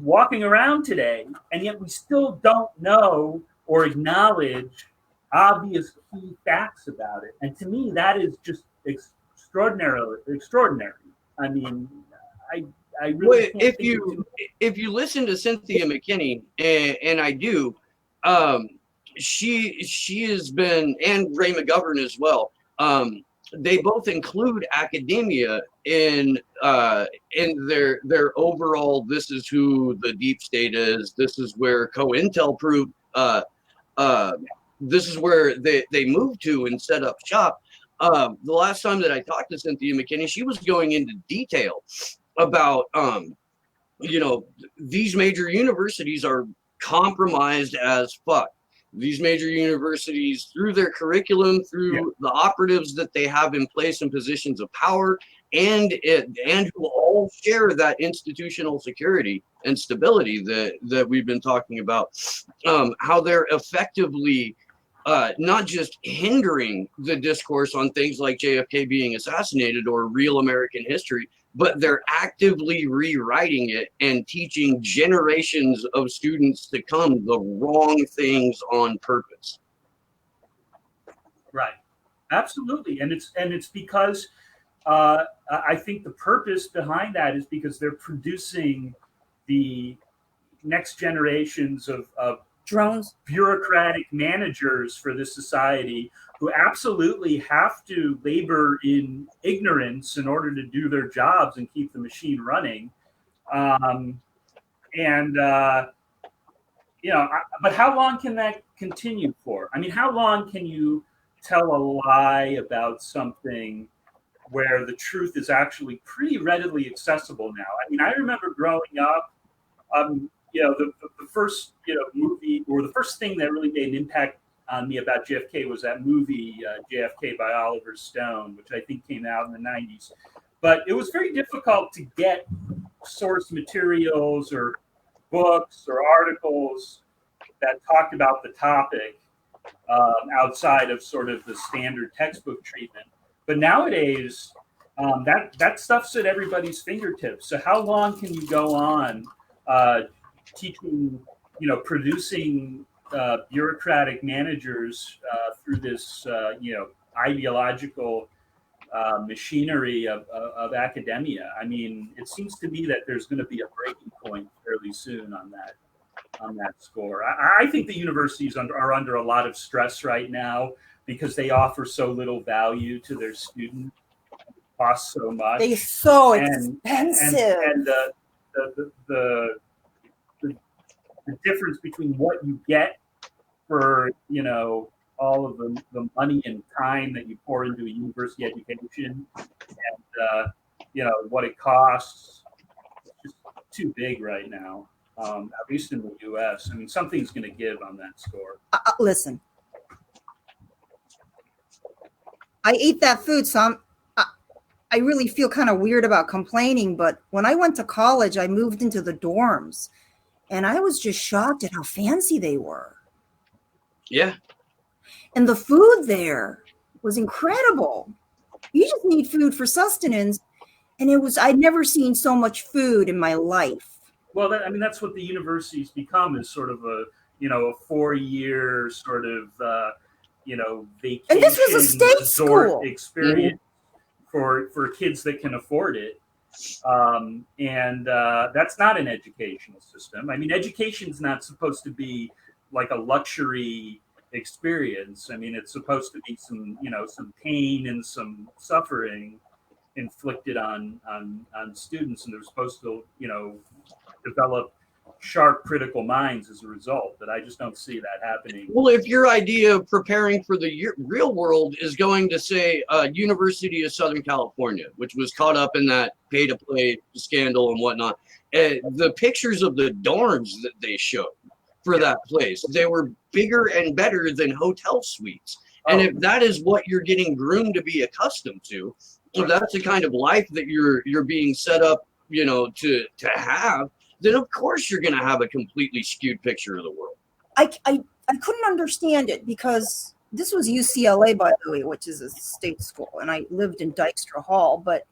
walking around today, and yet we still don't know or acknowledge obvious key facts about it. And to me, that is just extraordinary. I mean, I really can't if you listen to Cynthia McKinney, and I do, she has been, and Ray McGovern as well. They both include academia in their overall. This is who the deep state is. This is where COINTEL proved. This is where they moved to and set up shop. The last time that I talked to Cynthia McKinney, she was going into detail about these major universities are compromised as fuck. These major universities, through their curriculum, through the operatives that they have in place in positions of power, and who all share that institutional security and stability that we've been talking about, how they're effectively not just hindering the discourse on things like JFK being assassinated or real American history, but they're actively rewriting it and teaching generations of students to come the wrong things on purpose. Right. Absolutely. And it's because I think the purpose behind that is because they're producing the next generations of drones, bureaucratic managers for this society who absolutely have to labor in ignorance in order to do their jobs and keep the machine running. But how long can that continue for? I mean, how long can you tell a lie about something where the truth is actually pretty readily accessible now? I mean, I remember growing up, the first movie, or the first thing that really made an impact on me about JFK was that movie JFK by Oliver Stone, which I think came out in the 90s. But it was very difficult to get source materials or books or articles that talked about the topic outside of sort of the standard textbook treatment. But nowadays, that stuff's at everybody's fingertips. So how long can you go on teaching, producing bureaucratic managers through this, ideological machinery of academia? I mean, it seems to me that there's going to be a breaking point fairly soon on that score. I think the universities are under a lot of stress right now because they offer so little value to their students. It costs so much. They're so expensive. And the difference between what you get for, all of the money and time that you pour into a university education and, what it costs, it's just too big right now, at least in the U.S. I mean, something's going to give on that score. Listen, I ate that food, so I really feel kind of weird about complaining, but when I went to college, I moved into the dorms, and I was just shocked at how fancy they were. Yeah. And the food there was incredible. You just need food for sustenance. And I'd never seen so much food in my life. Well, that's what the universities become, is sort of a 4-year sort of, vacation. And this was a state school experience for kids that can afford it. That's not an educational system. I mean, education's not supposed to be like a luxury experience. I mean, it's supposed to be some pain and some suffering inflicted on students, and they're supposed to, develop sharp critical minds as a result. But I just don't see that happening. Well, if your idea of preparing for the real world is going to say University of Southern California, which was caught up in that pay-to-play scandal and whatnot, the pictures of the dorms that they showed for that place, they were bigger and better than hotel suites. And if that is what you're getting groomed to be accustomed to, if that's the kind of life that you're being set up, to have, then of course you're going to have a completely skewed picture of the world. I couldn't understand it because this was UCLA, by the way, which is a state school, and I lived in Dykstra Hall. But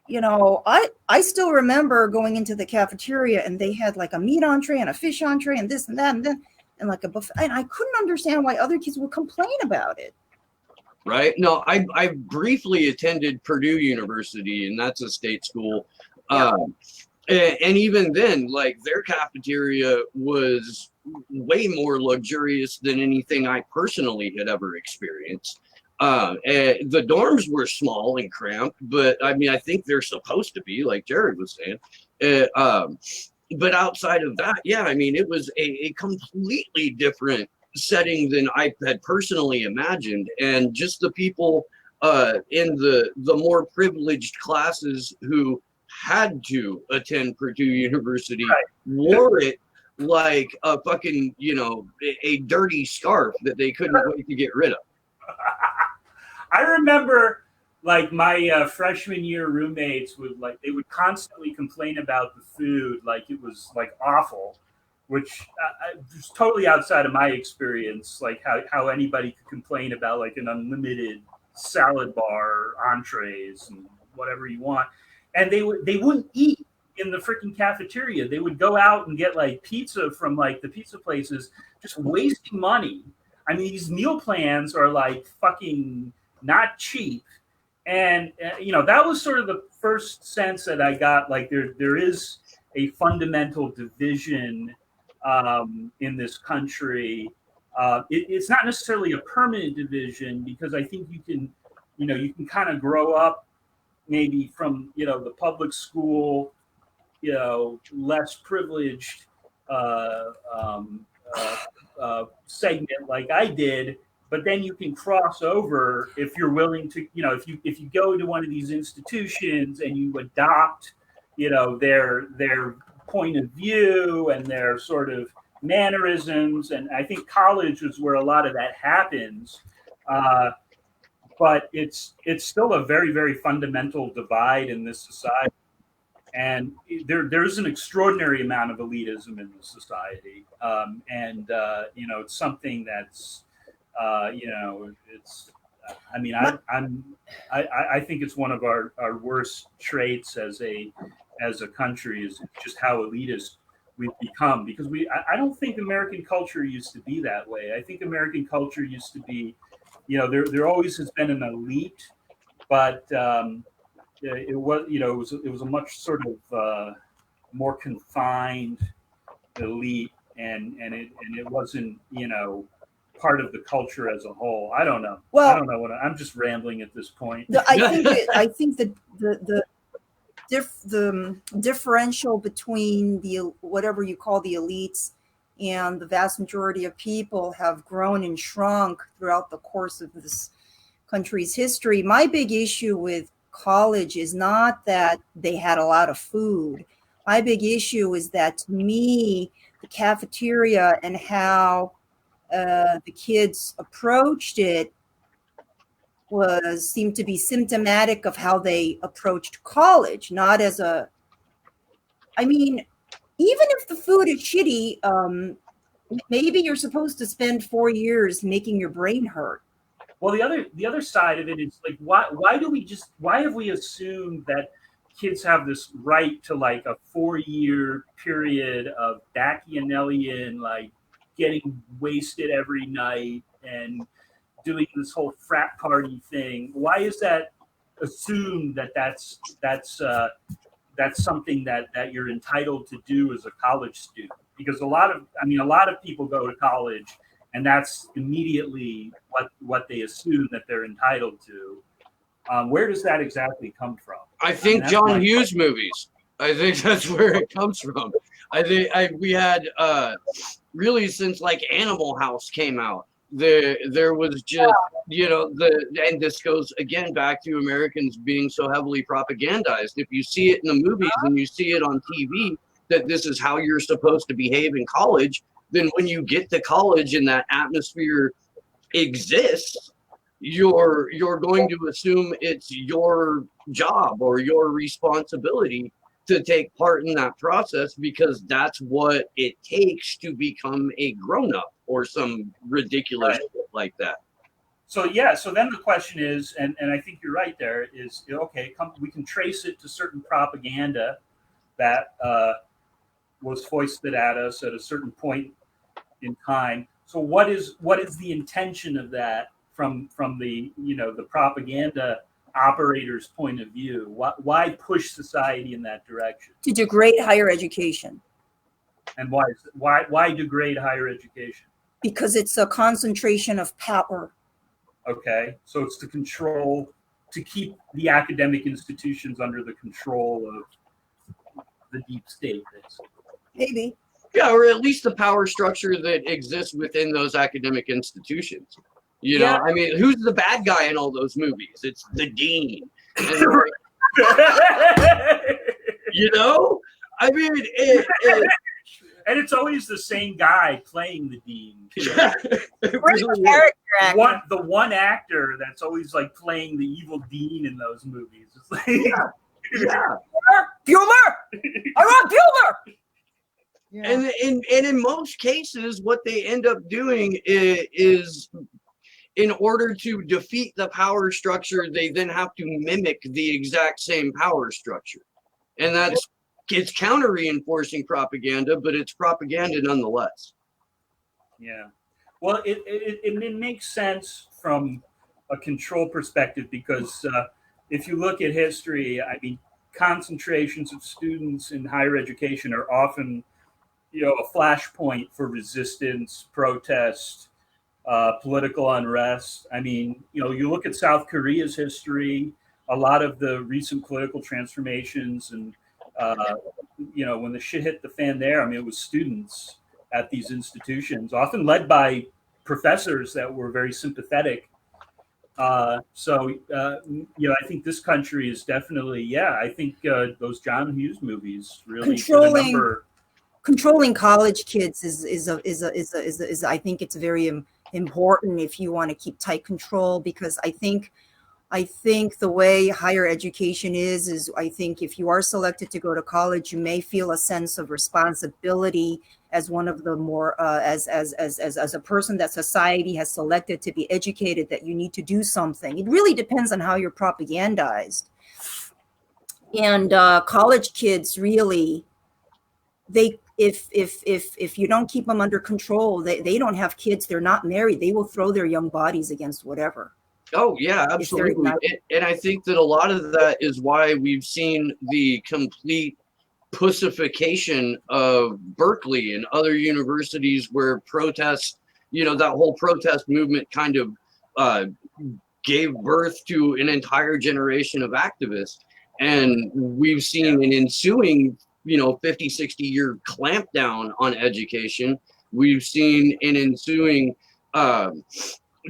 I still remember going into the cafeteria and they had like a meat entree and a fish entree and this and that and then and like a buffet, and I couldn't understand why other kids would complain about it. Right? No, I briefly attended Purdue University, and that's a state school. Yeah. And even then, like, their cafeteria was way more luxurious than anything I personally had ever experienced. And the dorms were small and cramped, but I mean, I think they're supposed to be, like Jared was saying. But outside of that, yeah, I mean, it was a completely different setting than I had personally imagined. And just the people in the more privileged classes who had to attend Purdue University wore it like a fucking, a dirty scarf that they couldn't wait to get rid of. I remember like my freshman year roommates would constantly complain about the food, like it was like awful, which was totally outside of my experience, like how anybody could complain about like an unlimited salad bar or entrees and whatever you want. And they wouldn't eat in the freaking cafeteria. They would go out and get like pizza from like the pizza places, just wasting money. I mean, these meal plans are like fucking not cheap. And that was sort of the first sense that I got. Like there is a fundamental division in this country. It's not necessarily a permanent division, because I think you can kind of grow up maybe from the public school, less privileged segment like I did. But then you can cross over if you're willing to, if you go to one of these institutions and you adopt, their point of view and their sort of mannerisms. And I think college is where a lot of that happens. But it's still a very, very fundamental divide in this society. And there's an extraordinary amount of elitism in this society. It's something that's, it's, I think it's one of our worst traits as a country, is just how elitist we've become, because I don't think American culture used to be that way. I think American culture used to be, there always has been an elite, but it was a much sort of more confined elite, and it wasn't part of the culture as a whole. I don't know. Well, I don't know I'm just rambling at this point. I think that the differential between the whatever you call the elites and the vast majority of people have grown and shrunk throughout the course of this country's history. My big issue with college is not that they had a lot of food. My big issue is that, to me, the cafeteria and how the kids approached it seemed to be symptomatic of how they approached college, not as even if the food is shitty, maybe you're supposed to spend 4 years making your brain hurt. Well, the other side of it is like, why have we assumed that kids have this right to like a 4-year period of Bacchanalian, like getting wasted every night and doing this whole frat party thing? Why is that assumed that's something that you're entitled to do as a college student? Because a lot of people go to college and that's immediately what they assume that they're entitled to. Where does that exactly come from? I think John Hughes movies. I think that's where it comes from. I think we had really since like Animal House came out, there was just and this goes again back to Americans being so heavily propagandized. If you see it in the movies and you see it on TV that this is how you're supposed to behave in college, then when you get to college and that atmosphere exists, you're going to assume it's your job or your responsibility to take part in that process, because that's what it takes to become a grown-up or some ridiculous shit like that. So then the question is, and I think you're right there, is okay, we can trace it to certain propaganda that was foisted at us at a certain point in time. So what is the intention of that from the the propaganda operator's point of view? Why push society in that direction? To degrade higher education. And why degrade higher education? Because it's a concentration of power. Okay, so it's to keep the academic institutions under the control of the deep state, basically. Maybe. Yeah, or at least the power structure that exists within those academic institutions. I mean, who's the bad guy in all those movies? It's the dean. And, I mean, and it's always the same guy playing the dean. The one actor that's always like playing the evil dean in those movies. It's like, Bueller! I want Bueller! Yeah. And in most cases, what they end up doing is in order to defeat the power structure, they then have to mimic the exact same power structure. And it's counter-reinforcing propaganda, but it's propaganda nonetheless. Yeah. Well, it makes sense from a control perspective, because if you look at history, I mean, concentrations of students in higher education are often, a flashpoint for resistance, protest, political unrest. I mean, you look at South Korea's history, a lot of the recent political transformations, and when the shit hit the fan there, I mean, it was students at these institutions, often led by professors that were very sympathetic. I think this country is definitely, I think those John Hughes movies really controlling college kids is I think it's very important if you want to keep tight control, because I think the way higher education is I think if you are selected to go to college, you may feel a sense of responsibility as one of the more as a person that society has selected to be educated, that you need to do something. It really depends on how you're propagandized. And college kids really, if you don't keep them under control, they don't have kids, they're not married, they will throw their young bodies against whatever. Oh, yeah, absolutely. And I think that a lot of that is why we've seen the complete pussification of Berkeley and other universities where protests, that whole protest movement kind of gave birth to an entire generation of activists. And we've seen an ensuing 50, 60-year clampdown on education. We've seen an ensuing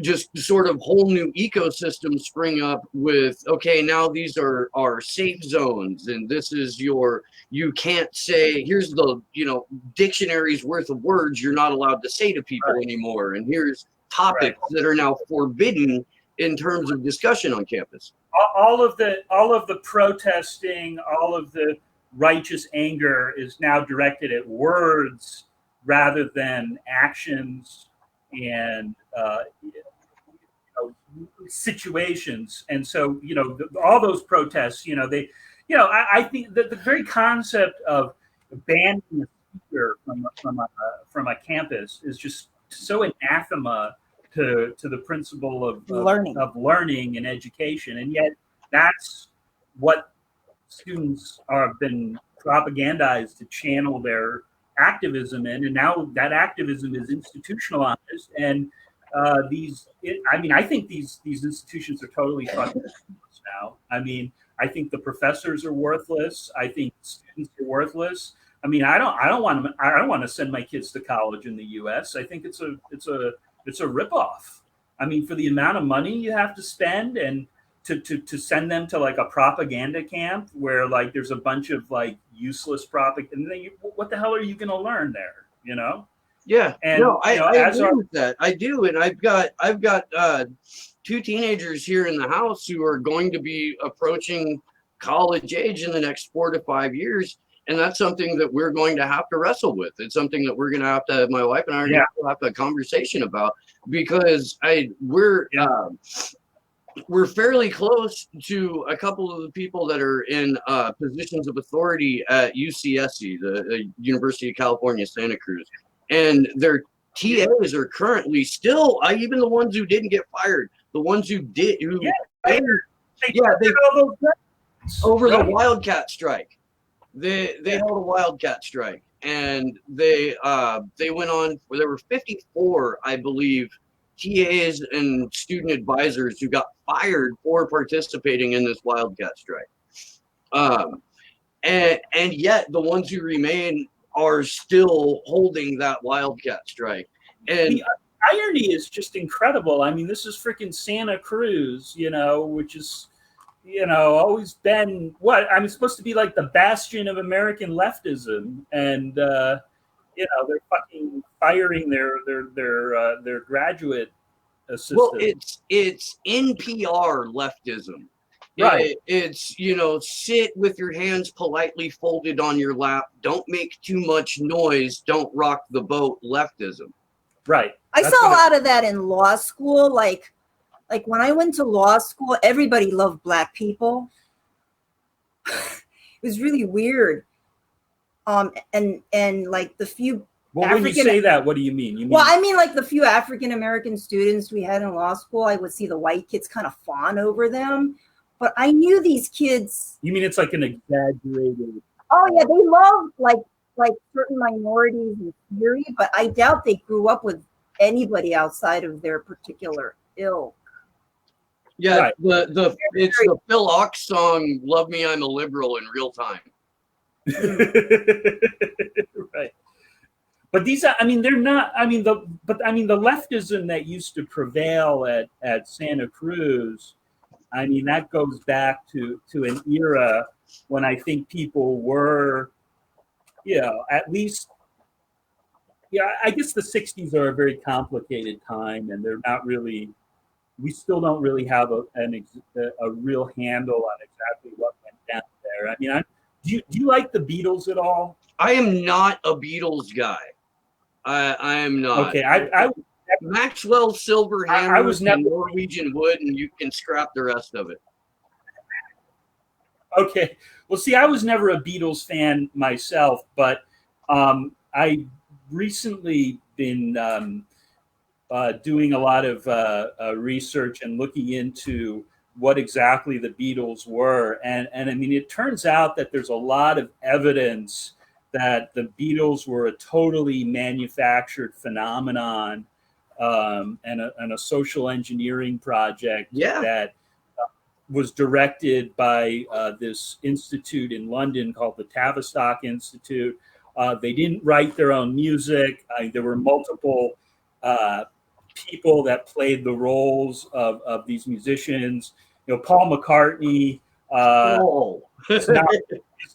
just sort of whole new ecosystem spring up with, okay, now these are safe zones, and this is you can't say, here's the dictionary's worth of words you're not allowed to say to people anymore, and here's topics that are now forbidden in terms of discussion on campus. All of the protesting, all of the righteous anger is now directed at words rather than actions and situations. And so, all those protests, I think that the very concept of banning a speaker from a campus is just so anathema to the principle of learning and education. And yet that's what students have been propagandized to channel their activism in, and now that activism is institutionalized. And I think these institutions are totally fucking worthless now. I mean, I think the professors are worthless. I think students are worthless. I mean, I don't want to send my kids to college in the U.S. I think it's a ripoff. I mean, for the amount of money you have to spend, and to send them to like a propaganda camp where like there's a bunch of like useless propaganda, and then what the hell are you going to learn there? Yeah, and I agree with that. I do, and I've got two teenagers here in the house who are going to be approaching college age in the next 4 to 5 years, and that's something that we're going to have to wrestle with. It's something that we're going to have to, my wife and I are going to have a conversation about, because we're fairly close to a couple of the people that are in positions of authority at UCSC, the University of California, Santa Cruz. And their TAs are currently still, even the ones who didn't get fired, the ones who did, over the Wildcat strike. They held a Wildcat strike, and they went on. There were 54, I believe, TAs and student advisors who got fired for participating in this Wildcat strike. And yet the ones who remain are still holding that Wildcat strike. And the irony is just incredible. I mean, this is freaking Santa Cruz, which is, always been supposed to be like the bastion of American leftism. And, they're fucking firing their graduate assistants. Well, it's NPR leftism. Right. It's, sit with your hands politely folded on your lap. Don't make too much noise. Don't rock the boat leftism. Right. I saw a lot of that in law school. Like when I went to law school, everybody loved Black people. It was really weird. And like the few when you say that, what do you mean? I mean like the few African American students we had in law school, I would see the white kids kind of fawn over them. but I knew these kids. You mean it's like an exaggerated? Oh yeah, they love like certain minorities in theory, but I doubt they grew up with anybody outside of their particular ilk. Yeah, Right. It's the Phil Ox song "Love Me, I'm a Liberal" in real time. Right. But these are, I mean, they're not, I mean, the leftism that used to prevail at Santa Cruz, I mean, that goes back to an era when I think people were, you know, at least, yeah, I guess the 60s are a very complicated time, and they're not really, we still don't really have a real handle on exactly what went down there. I mean, do you like the Beatles at all? I am not a Beatles guy. I am not. Okay, I Maxwell Silver Hammer, I was never, and Norwegian Wood, and you can scrap the rest of it. okay. Well, see, I was never a Beatles fan myself, but I recently been doing a lot of research and looking into what exactly the Beatles were, and I mean, it turns out that there's a lot of evidence that the Beatles were a totally manufactured phenomenon, and a social engineering project that was directed by this institute in London called the Tavistock Institute. They didn't write their own music. There were multiple people that played the roles of these musicians. You know, Paul McCartney. It's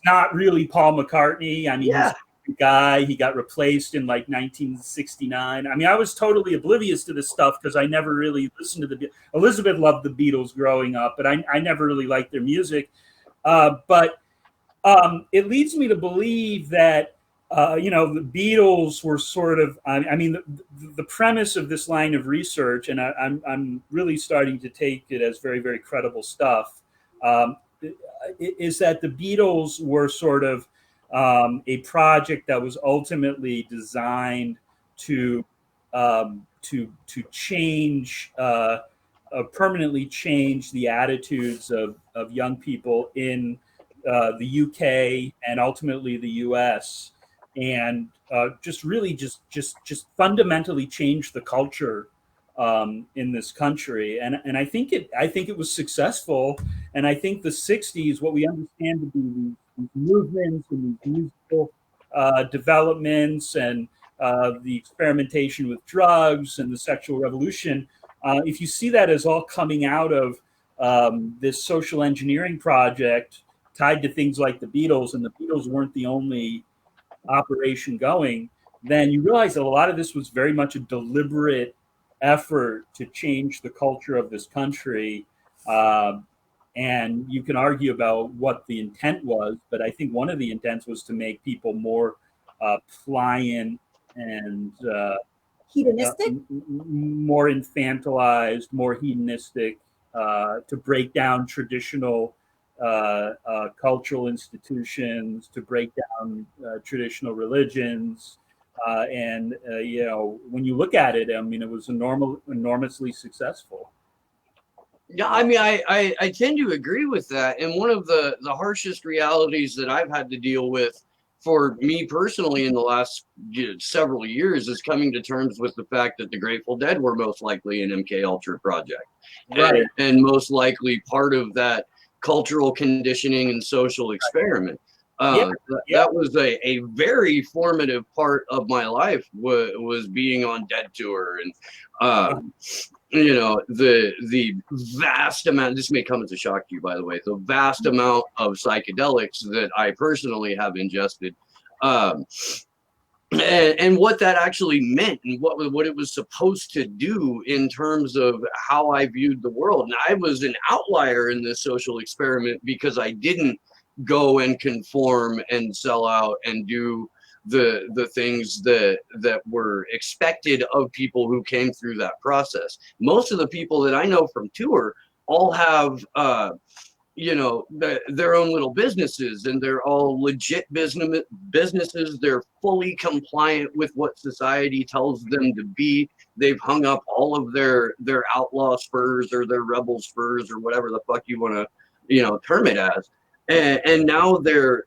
not really Paul McCartney. I mean, he's a guy. He got replaced in like 1969. I mean, I was totally oblivious to this stuff because I never really listened to the. Elizabeth loved the Beatles growing up, but I never really liked their music. But it leads me to believe that you know, the Beatles were sort of. I mean, the premise of this line of research, and I'm really starting to take it as very, very credible stuff. Is that the Beatles were sort of a project that was ultimately designed to change, permanently change the attitudes of young people in the UK and ultimately the US, and just really just fundamentally change the culture in this country, and I think it was successful. And I think the 60s, what we understand to be these movements and these musical developments and the experimentation with drugs and the sexual revolution, if you see that as all coming out of this social engineering project tied to things like the Beatles, and the Beatles weren't the only operation going, then you realize that a lot of this was very much a deliberate effort to change the culture of this country. And you can argue about what the intent was, but I think one of the intents was to make people more pliant and Hedonistic? more infantilized, more hedonistic, to break down traditional cultural institutions, to break down traditional religions. And you know, when you look at it, I mean, it was enormously successful. Yeah, I mean, I tend to agree with that. And one of the harshest realities that I've had to deal with for me personally in the last several years is coming to terms with the fact that the Grateful Dead were most likely an MK+Ultra project, Right, and most likely part of that cultural conditioning and social experiment. That was a very formative part of my life, was being on Dead Tour, and you know, the vast amount, this may come as a shock to you, by the way, the vast amount of psychedelics that I personally have ingested, and what that actually meant, and what it was supposed to do in terms of how I viewed the world. And I was an outlier in this social experiment because I didn't go and conform and sell out and do the things that were expected of people who came through that process. Most of the people that I know from tour all have you know, their own little businesses, and they're all legit businesses. They're fully compliant with what society tells them to be. They've hung up all of their outlaw spurs or their rebel spurs or whatever the fuck you want term it as, and now they're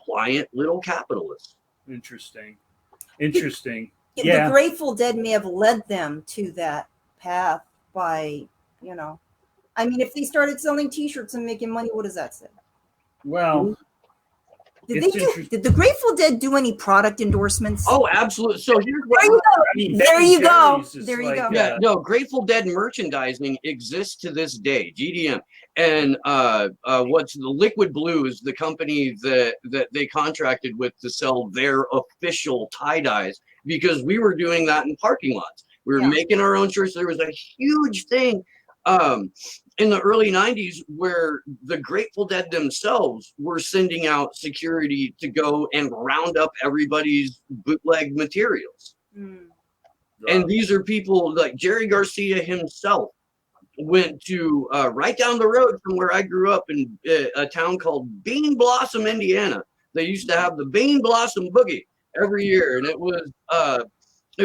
pliant little capitalists. Interesting. The Grateful Dead may have led them to that path by, I mean, if they started selling T-shirts and making money, what does that say? Well, did the Grateful Dead do any product endorsements? Oh, absolutely. So here's what there you go. There you go. Yeah, no, Grateful Dead merchandising exists to this day. GDM and what's the Liquid Blues, the company that they contracted with to sell their official tie-dyes, because we were doing that in parking lots. We were making our own shirts. There was a huge thing in the early 90s where the Grateful Dead themselves were sending out security to go and round up everybody's bootleg materials. And these are people like Jerry Garcia himself went to right down the road from where I grew up in a town called Bean Blossom, Indiana. They used to have the Bean Blossom Boogie every year, and it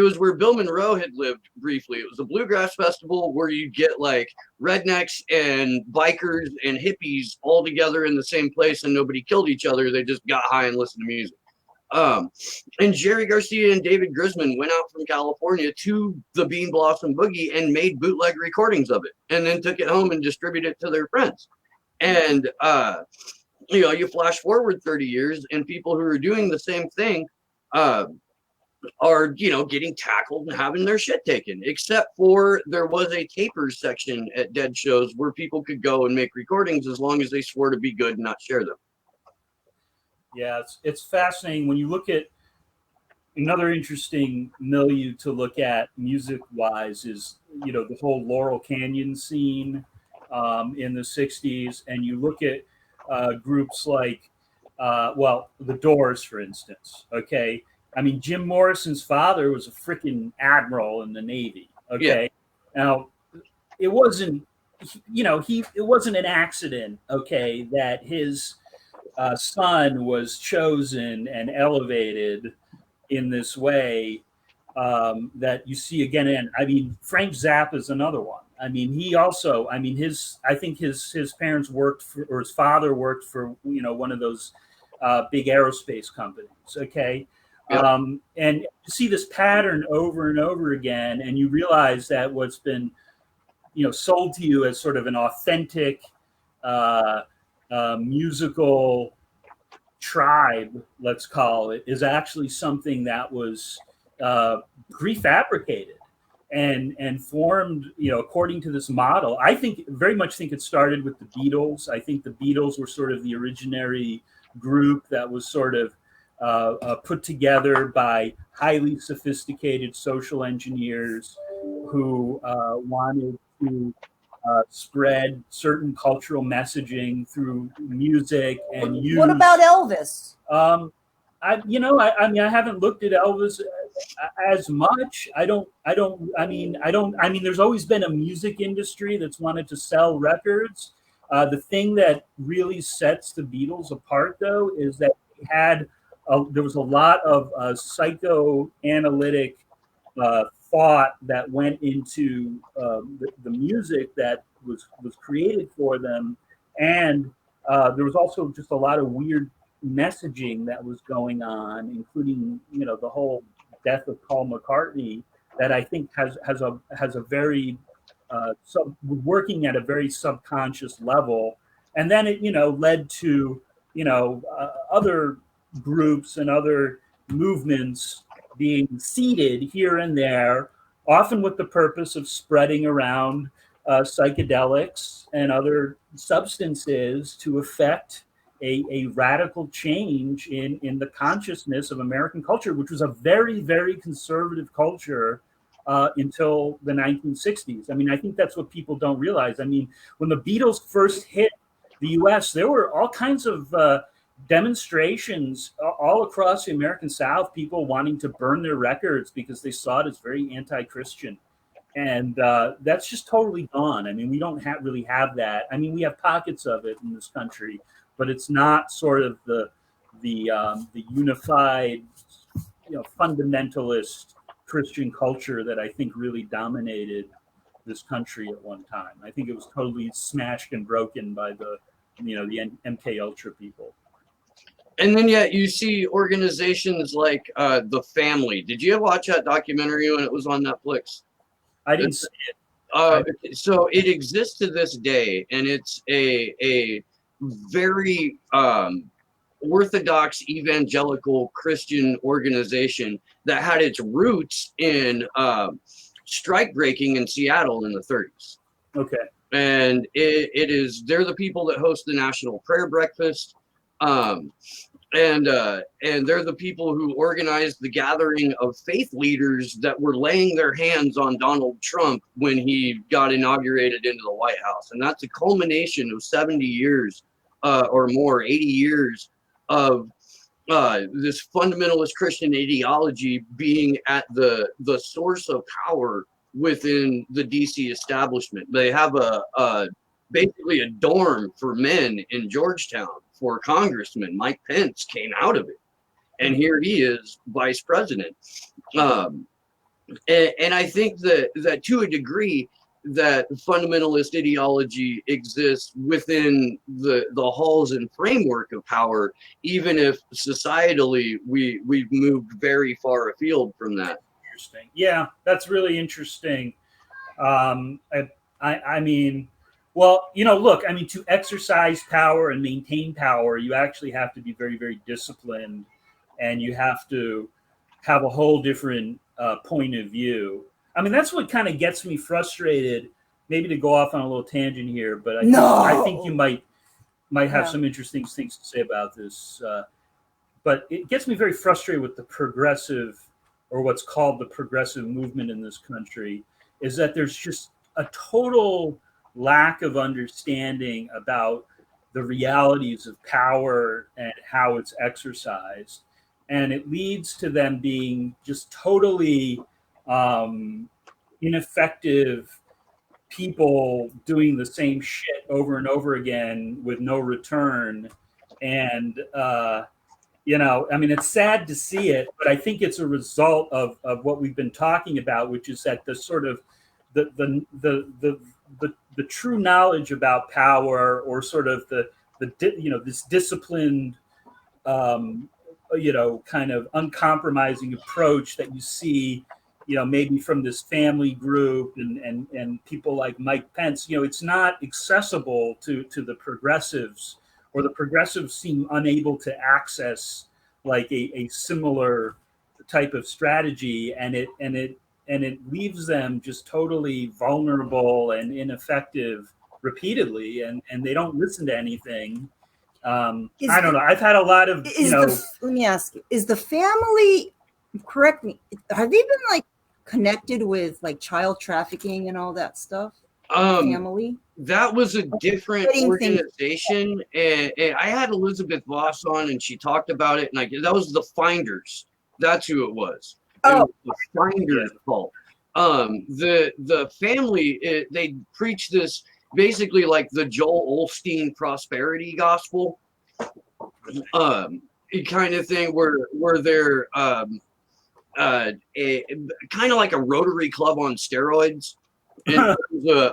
was where Bill Monroe had lived briefly. It was a bluegrass festival where you get like rednecks and bikers and hippies all together in the same place, and nobody killed each other. They just got high and listened to music. And Jerry Garcia and David Grisman went out from California to the Bean Blossom Boogie and made bootleg recordings of it, and then took it home and distributed it to their friends. And you flash forward 30 years, and people who are doing the same thing are getting tackled and having their shit taken, except for there was a tapers section at Dead shows where people could go and make recordings as long as they swore to be good and not share them. Yeah, it's fascinating when you look at another interesting milieu to look at music wise is the whole Laurel Canyon scene in the 60s, and you look at groups like the Doors, for instance. Okay, I mean, Jim Morrison's father was a freaking admiral in the Navy. Okay, now it wasn't, it wasn't an accident. Okay, that his son was chosen and elevated in this way that you see again. And I mean, Frank Zappa is another one. I mean, he also, I think his parents worked for, or his father worked for, one of those big aerospace companies. Okay. Yep. And you see this pattern over and over again, and you realize that what's been, sold to you as sort of an authentic musical tribe, let's call it, is actually something that was prefabricated and formed, according to this model. I very much think it started with the Beatles. I think the Beatles were sort of the originary group that was sort of put together by highly sophisticated social engineers who wanted to spread certain cultural messaging through music and use. What about Elvis? I haven't looked at Elvis as much. There's always been a music industry that's wanted to sell records. The thing that really sets the Beatles apart, though, is that there was a lot of psychoanalytic thought that went into the music that was created for them, and there was also just a lot of weird messaging that was going on, including the whole death of Paul McCartney, that I think has a very working at a very subconscious level, and then it led to other groups and other movements being seeded here and there, often with the purpose of spreading around psychedelics and other substances to affect a radical change in the consciousness of American culture, which was a very, very conservative culture until the 1960s. I mean, I think that's what people don't realize. I mean, when the Beatles first hit the U.S., there were all kinds of demonstrations all across the American South, people wanting to burn their records because they saw it as very anti-Christian. And that's just totally gone. I mean, we don't really have that. I mean, we have pockets of it in this country, but it's not sort of the unified, fundamentalist Christian culture that I think really dominated this country at one time. I think it was totally smashed and broken by the the MK+Ultra people. And then yet you see organizations like The Family. Did you ever watch that documentary when it was on Netflix? I didn't see it. So it exists to this day, and it's a very orthodox evangelical Christian organization that had its roots in strike breaking in Seattle in the 30s. Okay. And they're the people that host the National Prayer Breakfast. And they're the people who organized the gathering of faith leaders that were laying their hands on Donald Trump when he got inaugurated into the White House. And that's a culmination of 70 years or more, 80 years of this fundamentalist Christian ideology being at the source of power within the DC establishment. They have basically a dorm for men in Georgetown for Congressman. Mike Pence came out of it, and here he is vice president. And I think that to a degree that fundamentalist ideology exists within the halls and framework of power, even if societally we've moved very far afield from that. Interesting. Yeah, that's really interesting. I mean, well, look, I mean, to exercise power and maintain power, you actually have to be very, very disciplined, and you have to have a whole different point of view. I mean, that's what kind of gets me frustrated. Maybe to go off on a little tangent here, but I think you might have some interesting things to say about this. But it gets me very frustrated with the progressive, or what's called the progressive movement in this country, is that there's just a total lack of understanding about the realities of power and how it's exercised. And it leads to them being just totally ineffective people doing the same shit over and over again with no return. And, I mean, it's sad to see it, but I think it's a result of what we've been talking about, which is that the sort of the true knowledge about power, or sort of this disciplined, kind of uncompromising approach that you see, maybe from this family group and people like Mike Pence, it's not accessible to the progressives, or the progressives seem unable to access like a similar type of strategy, and it leaves them just totally vulnerable and ineffective repeatedly, and they don't listen to anything. I don't know. I've had a lot of, let me ask you, is the family, correct me, have they been like connected with like child trafficking and all that stuff? Family? That was a different organization, and I had Elizabeth Voss on, and she talked about it, and that was the Finders. That's who it was. Oh, it was the Finders' fault. The family, they preach this basically like the Joel Osteen prosperity gospel, kind of thing, where they're kind of like a Rotary Club on steroids. In terms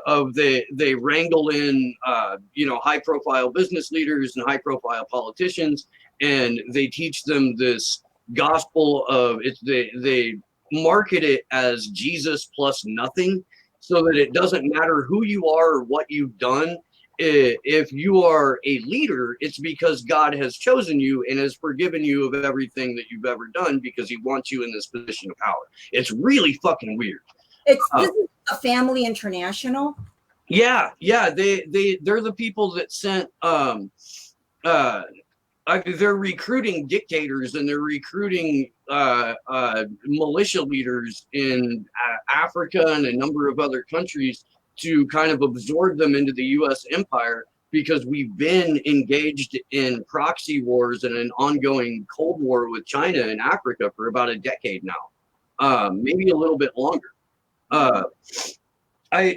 of they wrangle in high profile business leaders and high profile politicians, and they teach them this gospel of they market it as Jesus plus nothing, so that it doesn't matter who you are or what you've done. If you are a leader, it's because God has chosen you and has forgiven you of everything that you've ever done, because he wants you in this position of power. It's really fucking weird. This is a Family International. Yeah, they're the people that sent they're recruiting dictators, and they're recruiting militia leaders in Africa and a number of other countries to kind of absorb them into the U.S. empire, because we've been engaged in proxy wars and an ongoing Cold War with China in Africa for about a decade now, maybe a little bit longer.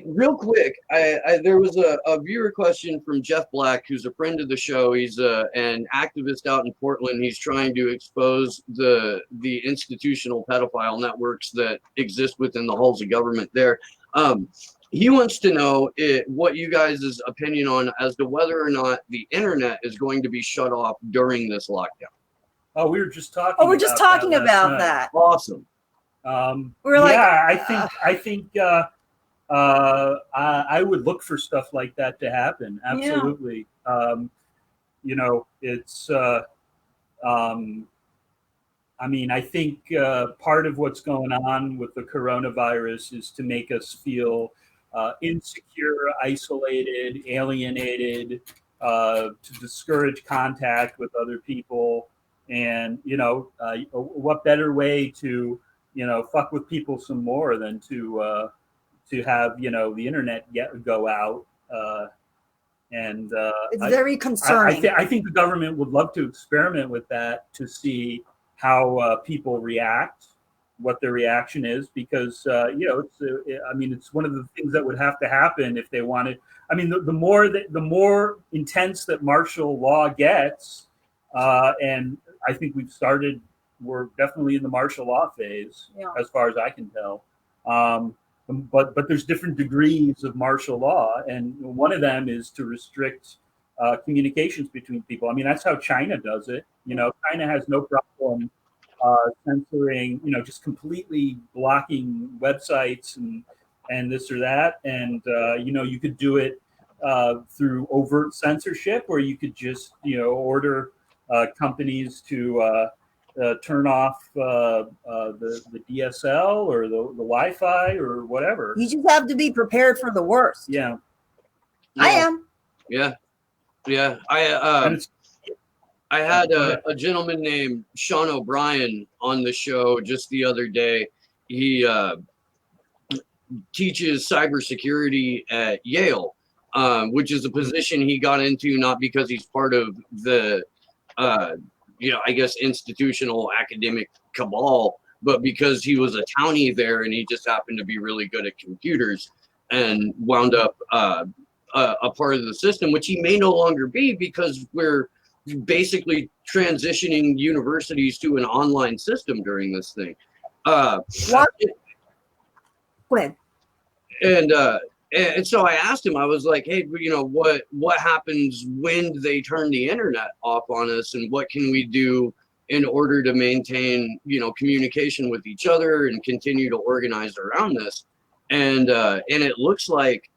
Real quick, there was a viewer question from Jeff Black, who's a friend of the show. He's an activist out in Portland. He's trying to expose the institutional pedophile networks that exist within the halls of government there. he wants to know what you guys' opinion on as to whether or not the internet is going to be shut off during this lockdown. Oh, we were just talking. Oh, we're just talking about that. Awesome. We're like, I think I would look for stuff like that to happen. Absolutely. Yeah. You know, it's. I mean, I think part of what's going on with the coronavirus is to make us feel insecure, isolated, alienated, to discourage contact with other people. And, you know, what better way to, you know, fuck with people some more than to have, you know, the internet go out. And it's very concerning. I think the government would love to experiment with that to see how people react, what their reaction is, because you know, I mean, it's one of the things that would have to happen if they wanted. I mean, the more intense that martial law gets, and I think we're definitely in the martial law phase, as far as I can tell. But there's different degrees of martial law, and one of them is to restrict communications between people. I mean, that's how China does it. You know, China has no problem censoring, you know, just completely blocking websites and this or that. And, you know, you could do it through overt censorship, or you could just, you know, order companies to turn off the DSL or the Wi-Fi or whatever. You just have to be prepared for the worst. Yeah. I am. Yeah. I had a gentleman named Sean O'Brien on the show just the other day. He teaches cybersecurity at Yale, which is a position he got into not because he's part of the, you know, I guess institutional academic cabal, but because he was a townie there and he just happened to be really good at computers and wound up a part of the system, which he may no longer be because we're basically transitioning universities to an online system during this thing. Go ahead. And so I asked him, I was like, hey, you know, what happens when they turn the internet off on us, and what can we do in order to maintain, you know, communication with each other and continue to organize around this? And it looks like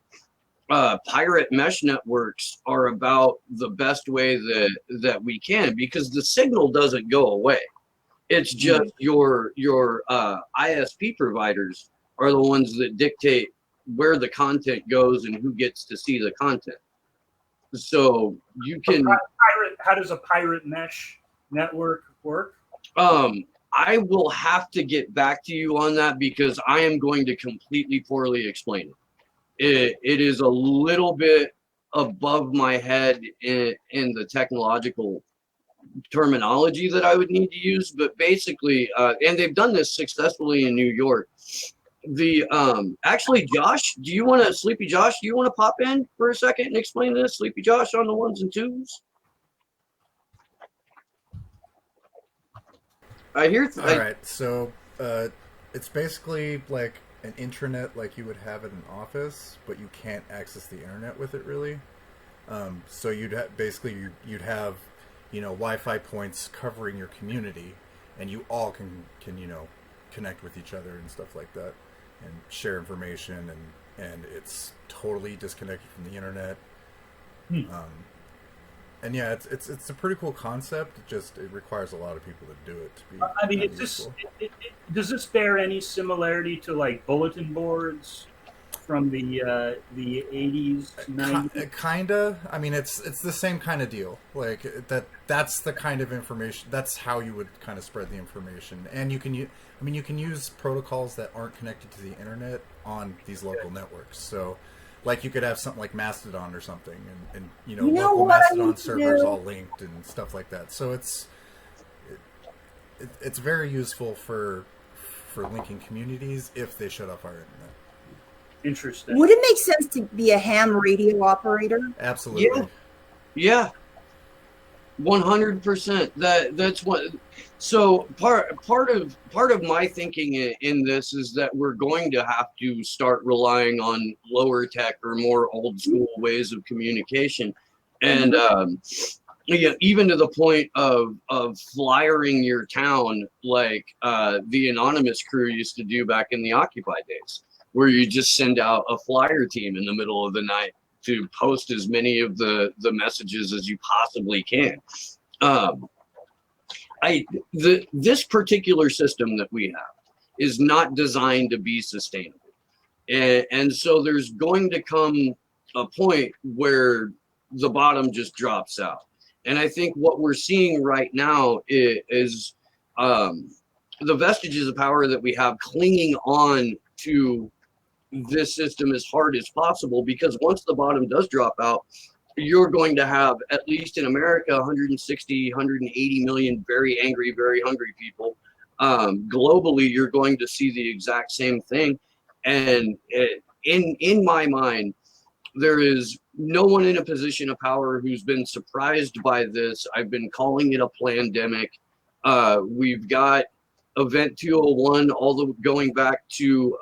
pirate mesh networks are about the best way that we can, because the signal doesn't go away. It's just your ISP providers are the ones that dictate where the content goes and who gets to see the content. So you can. How does a pirate mesh network work? I will have to get back to you on that because I am going to completely poorly explain it. It is a little bit above my head in the technological terminology that I would need to use, but basically, and they've done this successfully in New York. Actually, Josh, Sleepy Josh, do you want to pop in for a second and explain this? Sleepy Josh on the ones and twos. All right, so it's basically like an intranet like you would have at an office, but you can't access the internet with it really. So you'd have, you know, Wi-Fi points covering your community, and you all can you know, connect with each other and stuff like that, and share information, and it's totally disconnected from the internet. And yeah, it's a pretty cool concept. It requires a lot of people to do it to be. I mean, does this bear any similarity to like bulletin boards from the 80s, 90s? Kinda. I mean, it's the same kind of deal. Like that's the kind of information. That's how you would kind of spread the information. And you can use protocols that aren't connected to the internet on these local networks. So, like, you could have something like Mastodon or something, and you know local Mastodon servers all linked and stuff like that. So it's very useful for linking communities if they shut off our internet. Interesting. Would it make sense to be a ham radio operator? Absolutely. Yeah. 100%. That's what. So part of my thinking in this is that we're going to have to start relying on lower tech or more old school ways of communication, and yeah, even to the point of flyering your town like the anonymous crew used to do back in the Occupy days, where you just send out a flyer team in the middle of the night to post as many of the messages as you possibly can. This particular system that we have is not designed to be sustainable, and so there's going to come a point where the bottom just drops out. And I think what we're seeing right now is the vestiges of power that we have clinging on to this system as hard as possible, because once the bottom does drop out, you're going to have, at least in America, 160, 180 million very angry, very hungry people. Globally, you're going to see the exact same thing. And in my mind, there is no one in a position of power who's been surprised by this. I've been calling it a pandemic. We've got Event 201 going back to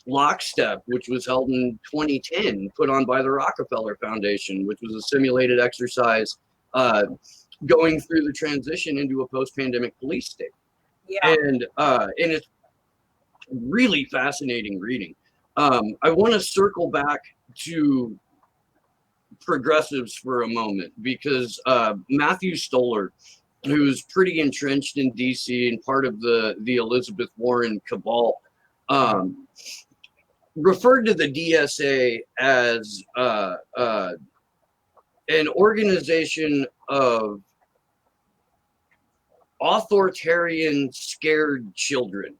Lockstep, which was held in 2010, put on by the Rockefeller Foundation, which was a simulated exercise going through the transition into a post-pandemic police state. Yeah. And it's really fascinating reading. I want to circle back to progressives for a moment, because Matthew Stoller, who's pretty entrenched in DC and part of the Elizabeth Warren cabal, referred to the DSA as an organization of authoritarian scared children.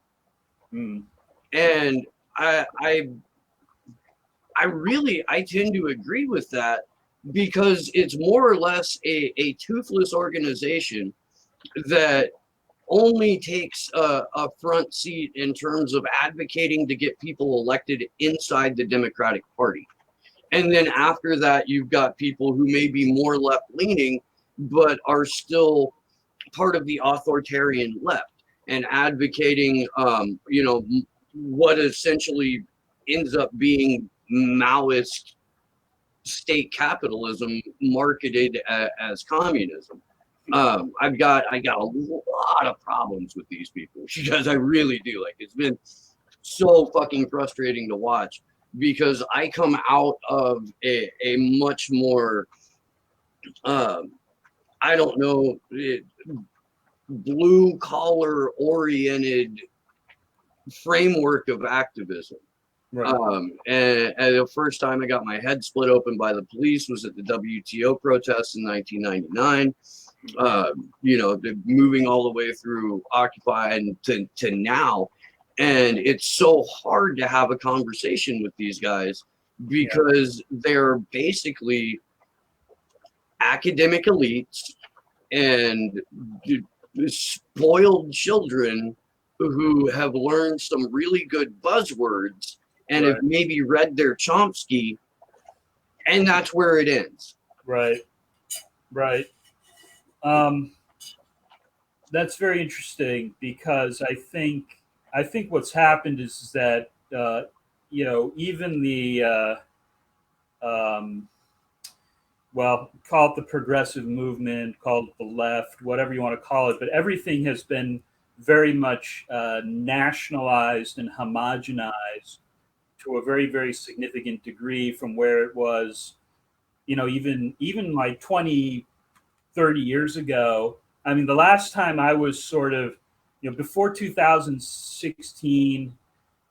And I tend to agree with that, because it's more or less a toothless organization that only takes a front seat in terms of advocating to get people elected inside the Democratic Party. And then after that, you've got people who may be more left-leaning, but are still part of the authoritarian left and advocating, what essentially ends up being Maoist state capitalism marketed as communism. I got a lot of problems with these people, because I really do. Like, it's been so fucking frustrating to watch, because I come out of a much more, I don't know, blue collar oriented framework of activism. Right. And the first time I got my head split open by the police was at the WTO protests in 1999. Moving all the way through Occupy and to now. And it's so hard to have a conversation with these guys, because they're basically academic elites and spoiled children who have learned some really good buzzwords and have maybe read their Chomsky, and that's where it ends. Right. That's very interesting, because I think what's happened is that even the call it the progressive movement, call it the left, whatever you want to call it, but everything has been very much nationalized and homogenized to a very, very significant degree from where it was, even like 20, 30 years ago. I mean, the last time I was sort of, before 2016,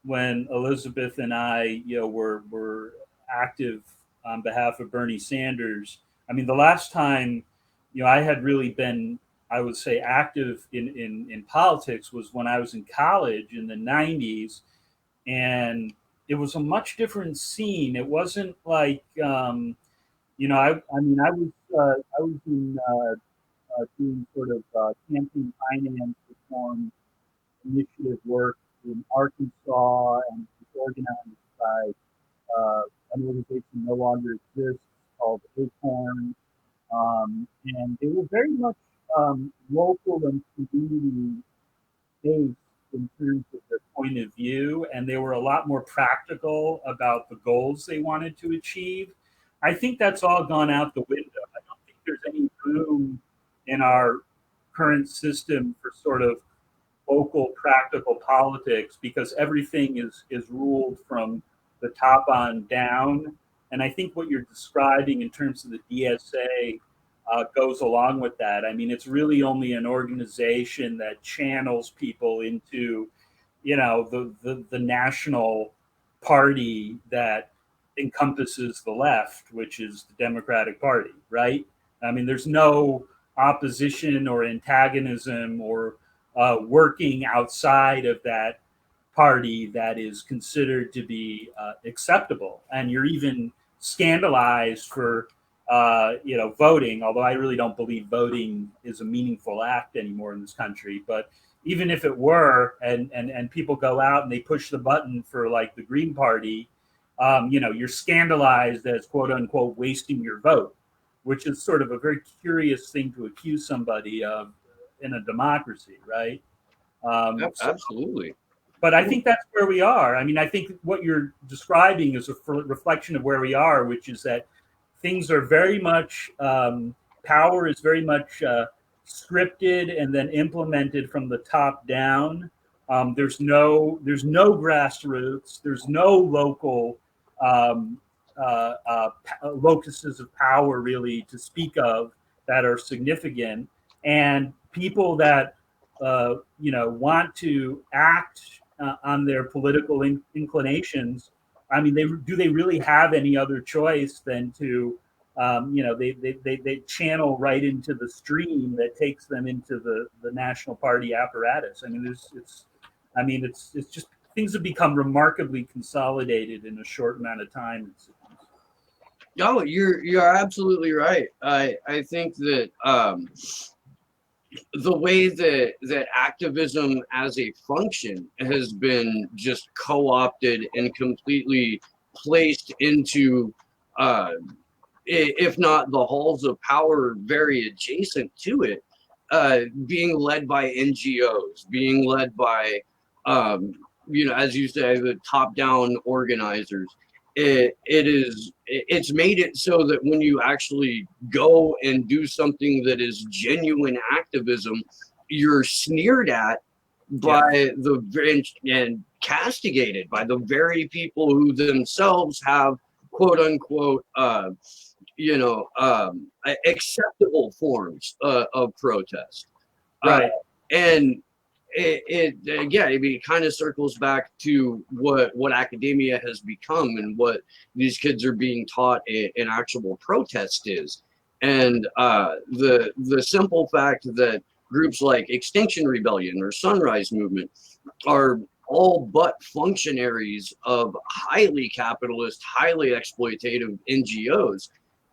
when Elizabeth and I, were active on behalf of Bernie+Sanders. I mean, the last time, I had really been, I would say, active in politics was when I was in college in the 90s. And it was a much different scene. It wasn't like, I was in doing sort of campaign finance reform initiative work in Arkansas, and was organized by an organization no longer exists called Acorn. And they were very much local and community based in terms of their point of view, and they were a lot more practical about the goals they wanted to achieve. I think that's all gone out the window. I don't think there's any room in our current system for sort of local practical politics because everything is ruled from the top on down. And I think what you're describing in terms of the DSA goes along with that. I mean, it's really only an organization that channels people into, the national party that encompasses the left, which is the Democratic Party, right? I mean, there's no opposition or antagonism or working outside of that party that is considered to be acceptable. And you're even scandalized for voting, although I really don't believe voting is a meaningful act anymore in this country. But even if it were, and people go out and they push the button for like the Green Party, you're scandalized as quote unquote wasting your vote, which is sort of a very curious thing to accuse somebody of in a democracy, right? Absolutely. But I think that's where we are. I mean, I think what you're describing is a reflection of where we are, which is that things are very much, power is very much scripted and then implemented from the top down. There's no grassroots. There's no local locuses of power really to speak of that are significant. And people that want to act on their political inclinations. I mean, do they really have any other choice than to, they channel right into the stream that takes them into the National Party apparatus. I mean, it's just things have become remarkably consolidated in a short amount of time. No, you're absolutely right. I think that the way that activism as a function has been just co-opted and completely placed into, if not the halls of power, very adjacent to it, being led by NGOs, being led by, as you say, the top-down organizers. It's made it so that when you actually go and do something that is genuine activism, you're sneered at by and castigated by the very people who themselves have quote unquote acceptable forms of protest, right? And it kind of circles back to what academia has become and what these kids are being taught an actual protest is. And the simple fact that groups like Extinction Rebellion or Sunrise Movement are all but functionaries of highly capitalist, highly exploitative NGOs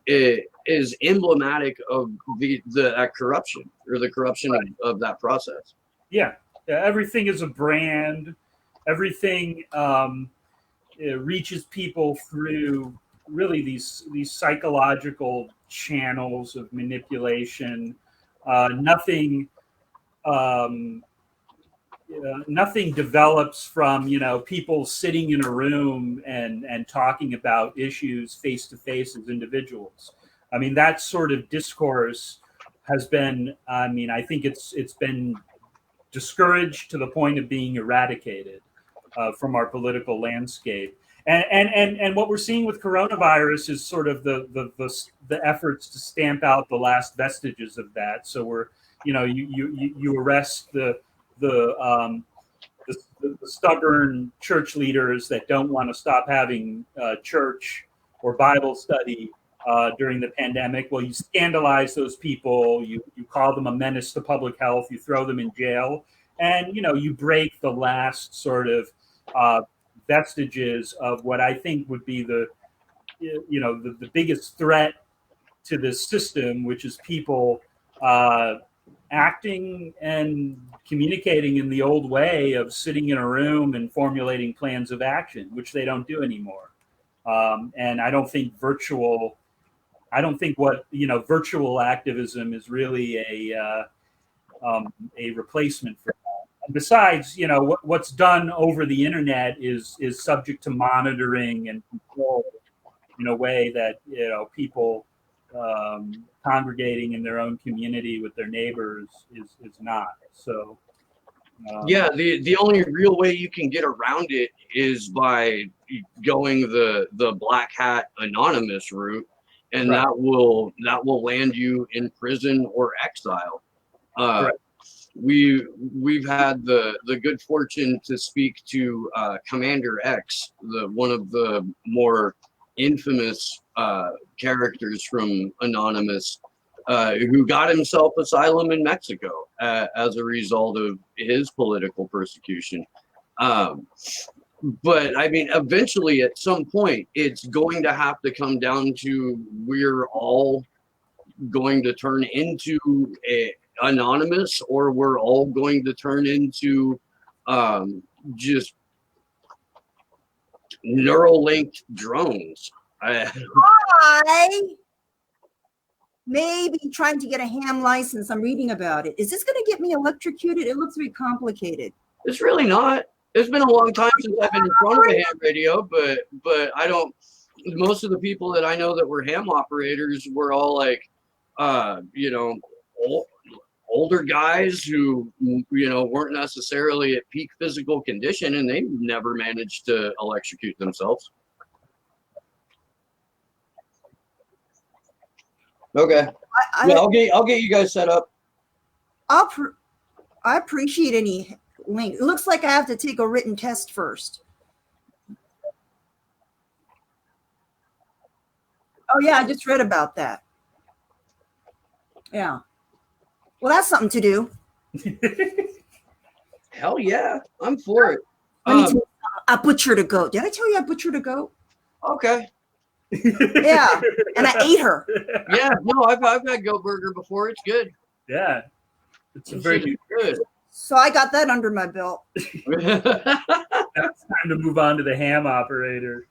is emblematic of that corruption or the corruption of that process. Yeah, everything is a brand. Everything reaches people through really these psychological channels of manipulation. Nothing develops from people sitting in a room and talking about issues face to face as individuals. I mean, that sort of discourse has been. I mean, I think it's been discouraged to the point of being eradicated from our political landscape. And what we're seeing with coronavirus is sort of the efforts to stamp out the last vestiges of that. So we're you arrest the stubborn church leaders that don't want to stop having church or Bible study during the pandemic. Well, you scandalize those people, you call them a menace to public health, you throw them in jail, and you break the last sort of vestiges of what I think would be the biggest threat to this system, which is people acting and communicating in the old way of sitting in a room and formulating plans of action, which they don't do anymore. And I don't think virtual I don't think virtual activism is really a replacement for that. And besides, what's done over the internet is subject to monitoring and control in a way that people congregating in their own community with their neighbors is not. So yeah, the only real way you can get around it is by going the black hat anonymous route, and right. that will land you in prison or exile. Right. We've had the good fortune to speak to Commander X, one of the more infamous characters from Anonymous, who got himself asylum in Mexico as a result of his political persecution. But I mean, eventually, at some point, it's going to have to come down to we're all going to turn into anonymous, or we're all going to turn into just neural-linked drones. Hi. Maybe trying to get a ham license. I'm reading about it. Is this going to get me electrocuted? It looks very complicated. It's really not. It's been a long time since I've been in front of a ham radio, but I don't. Most of the people that I know that were ham operators were all like, older guys who weren't necessarily at peak physical condition, and they never managed to electrocute themselves. Okay. I'll get you guys set up. I appreciate any link. It looks like I have to take a written test first. Oh yeah, I just read about that. Yeah. Well, that's something to do. Hell yeah, I'm for it. I butchered a goat. Did I tell you I butchered a goat? Okay. Yeah, and I ate her. Yeah, no, I've had goat burger before. It's good. Yeah, it's very good. So I got that under my belt. Now it's time to move on to the ham operator.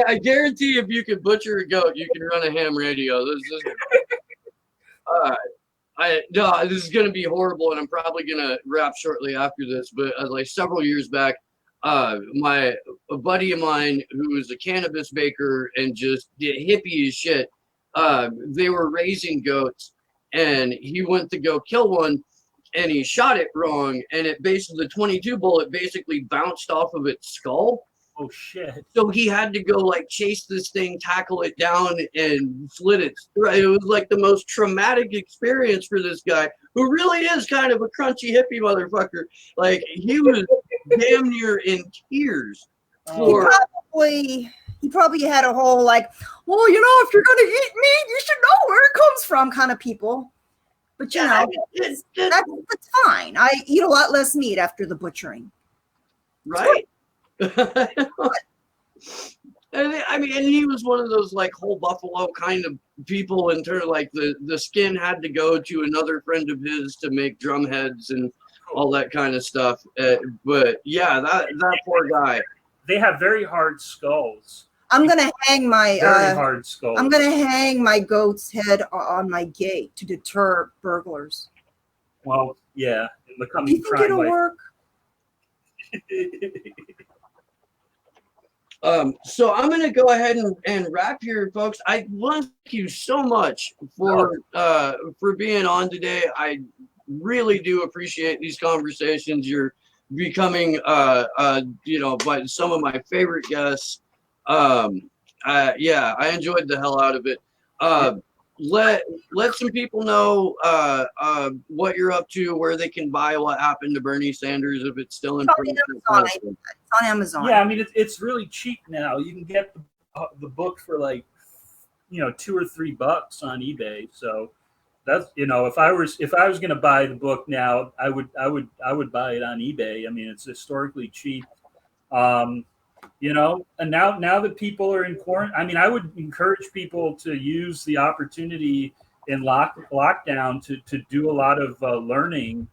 I guarantee if you can butcher a goat, you can run a ham radio. This is going to be horrible, and I'm probably going to wrap shortly after this. But like several years back, a buddy of mine who was a cannabis baker and just did hippie as shit, they were raising goats, and he went to go kill one, and he shot it wrong, and the 22 bullet basically bounced off of its skull. Oh shit. So he had to go like chase this thing, tackle it down, and slit its throat. It was like the most traumatic experience for this guy, who really is kind of a crunchy hippie motherfucker. Like, he was damn near in tears. He probably had a whole like, well, if you're gonna eat meat, you should know where it comes from kind of people. But that's fine. I eat a lot less meat after the butchering. Right. And he was one of those like whole buffalo kind of people, in terms like the skin had to go to another friend of his to make drum heads and all that kind of stuff. But yeah, that poor guy. They have very hard skulls. I'm gonna hang my hard skulls. I'm gonna hang my goat's head on my gate to deter burglars. Well, yeah, in the coming. Do you think it'll work? So I'm going to go ahead and wrap here, folks. I want to thank you so much for being on today. I really do appreciate these conversations. You're becoming, by some of my favorite guests. I enjoyed the hell out of it. Let some people know what you're up to, where they can buy What Happened to Bernie Sanders, if it's still in print. It's on Amazon. Yeah, I mean it's really cheap now. You can get the book for like $2 or $3 on eBay. So that's if I was going to buy the book now, I would buy it on eBay. I mean, it's historically cheap. And now that people are in quarantine, I mean, I would encourage people to use the opportunity in lockdown to do a lot of learning.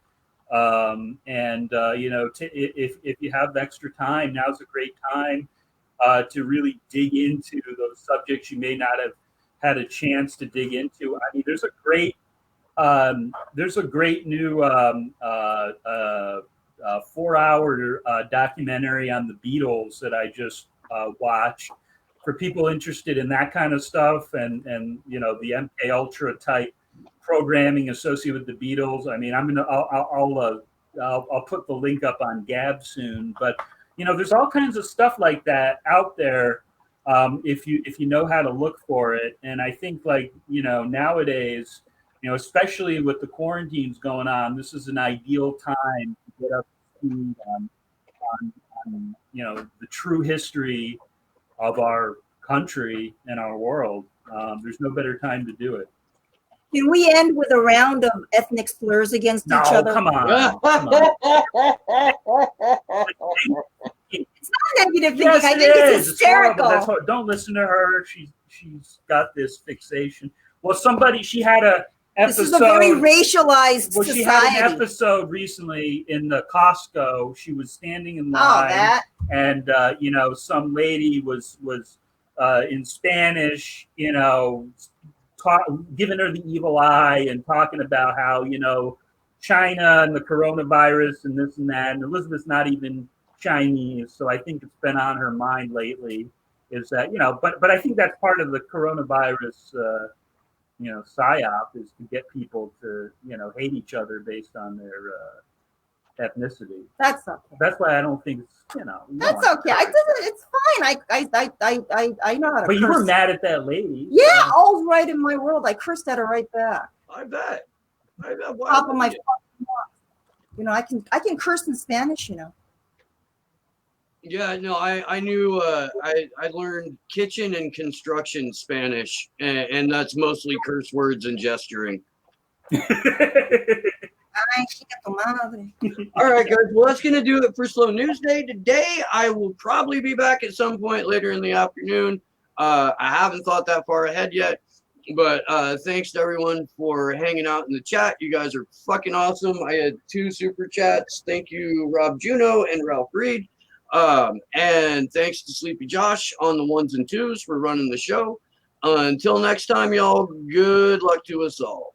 If you have extra time, now's a great time. to really dig into those subjects you may not have had a chance to dig into. I mean, there's a great new 4-hour documentary on the Beatles that I just watched for people interested in that kind of stuff, and the MK+Ultra type programming associated with the Beatles. I mean, I'll put the link up on Gab soon, but there's all kinds of stuff like that out there if you know how to look for it. And I think nowadays, especially with the quarantines going on, this is an ideal time to get up to speed on the true history of our country and our world. There's no better time to do it. Can we end with a round of ethnic slurs against each other? Come on. It's not negative thinking. Yes, I think it's hysterical. That's what, don't listen to her. She's got this fixation. Well, she had a episode. This is a very racialized society. She had an episode recently in the Costco. She was standing in line, and some lady was in Spanish, giving her the evil eye and talking about how China and the coronavirus and this and that. And Elizabeth's not even Chinese, so I think it's been on her mind lately. Is that But I think that's part of the coronavirus. PSYOP is to get people to hate each other based on their ethnicity. That's okay. That's why I don't think it's That's okay. It's fine. I know how to. But curse. You were mad at that lady. Yeah, all's right in my world. I cursed at her right back. I bet. Top of my fucking mouth. I can curse in Spanish. Yeah, no, I knew. I learned kitchen and construction Spanish, and that's mostly curse words and gesturing. All right, guys. Well, that's going to do it for Slow News Day. Today, I will probably be back at some point later in the afternoon. I haven't thought that far ahead yet, but thanks to everyone for hanging out in the chat. You guys are fucking awesome. I had 2 super chats. Thank you, Rob Juno and Ralph Reed. And thanks to Sleepy Josh on the 1s and 2s for running the show. Until next time, y'all, good luck to us all.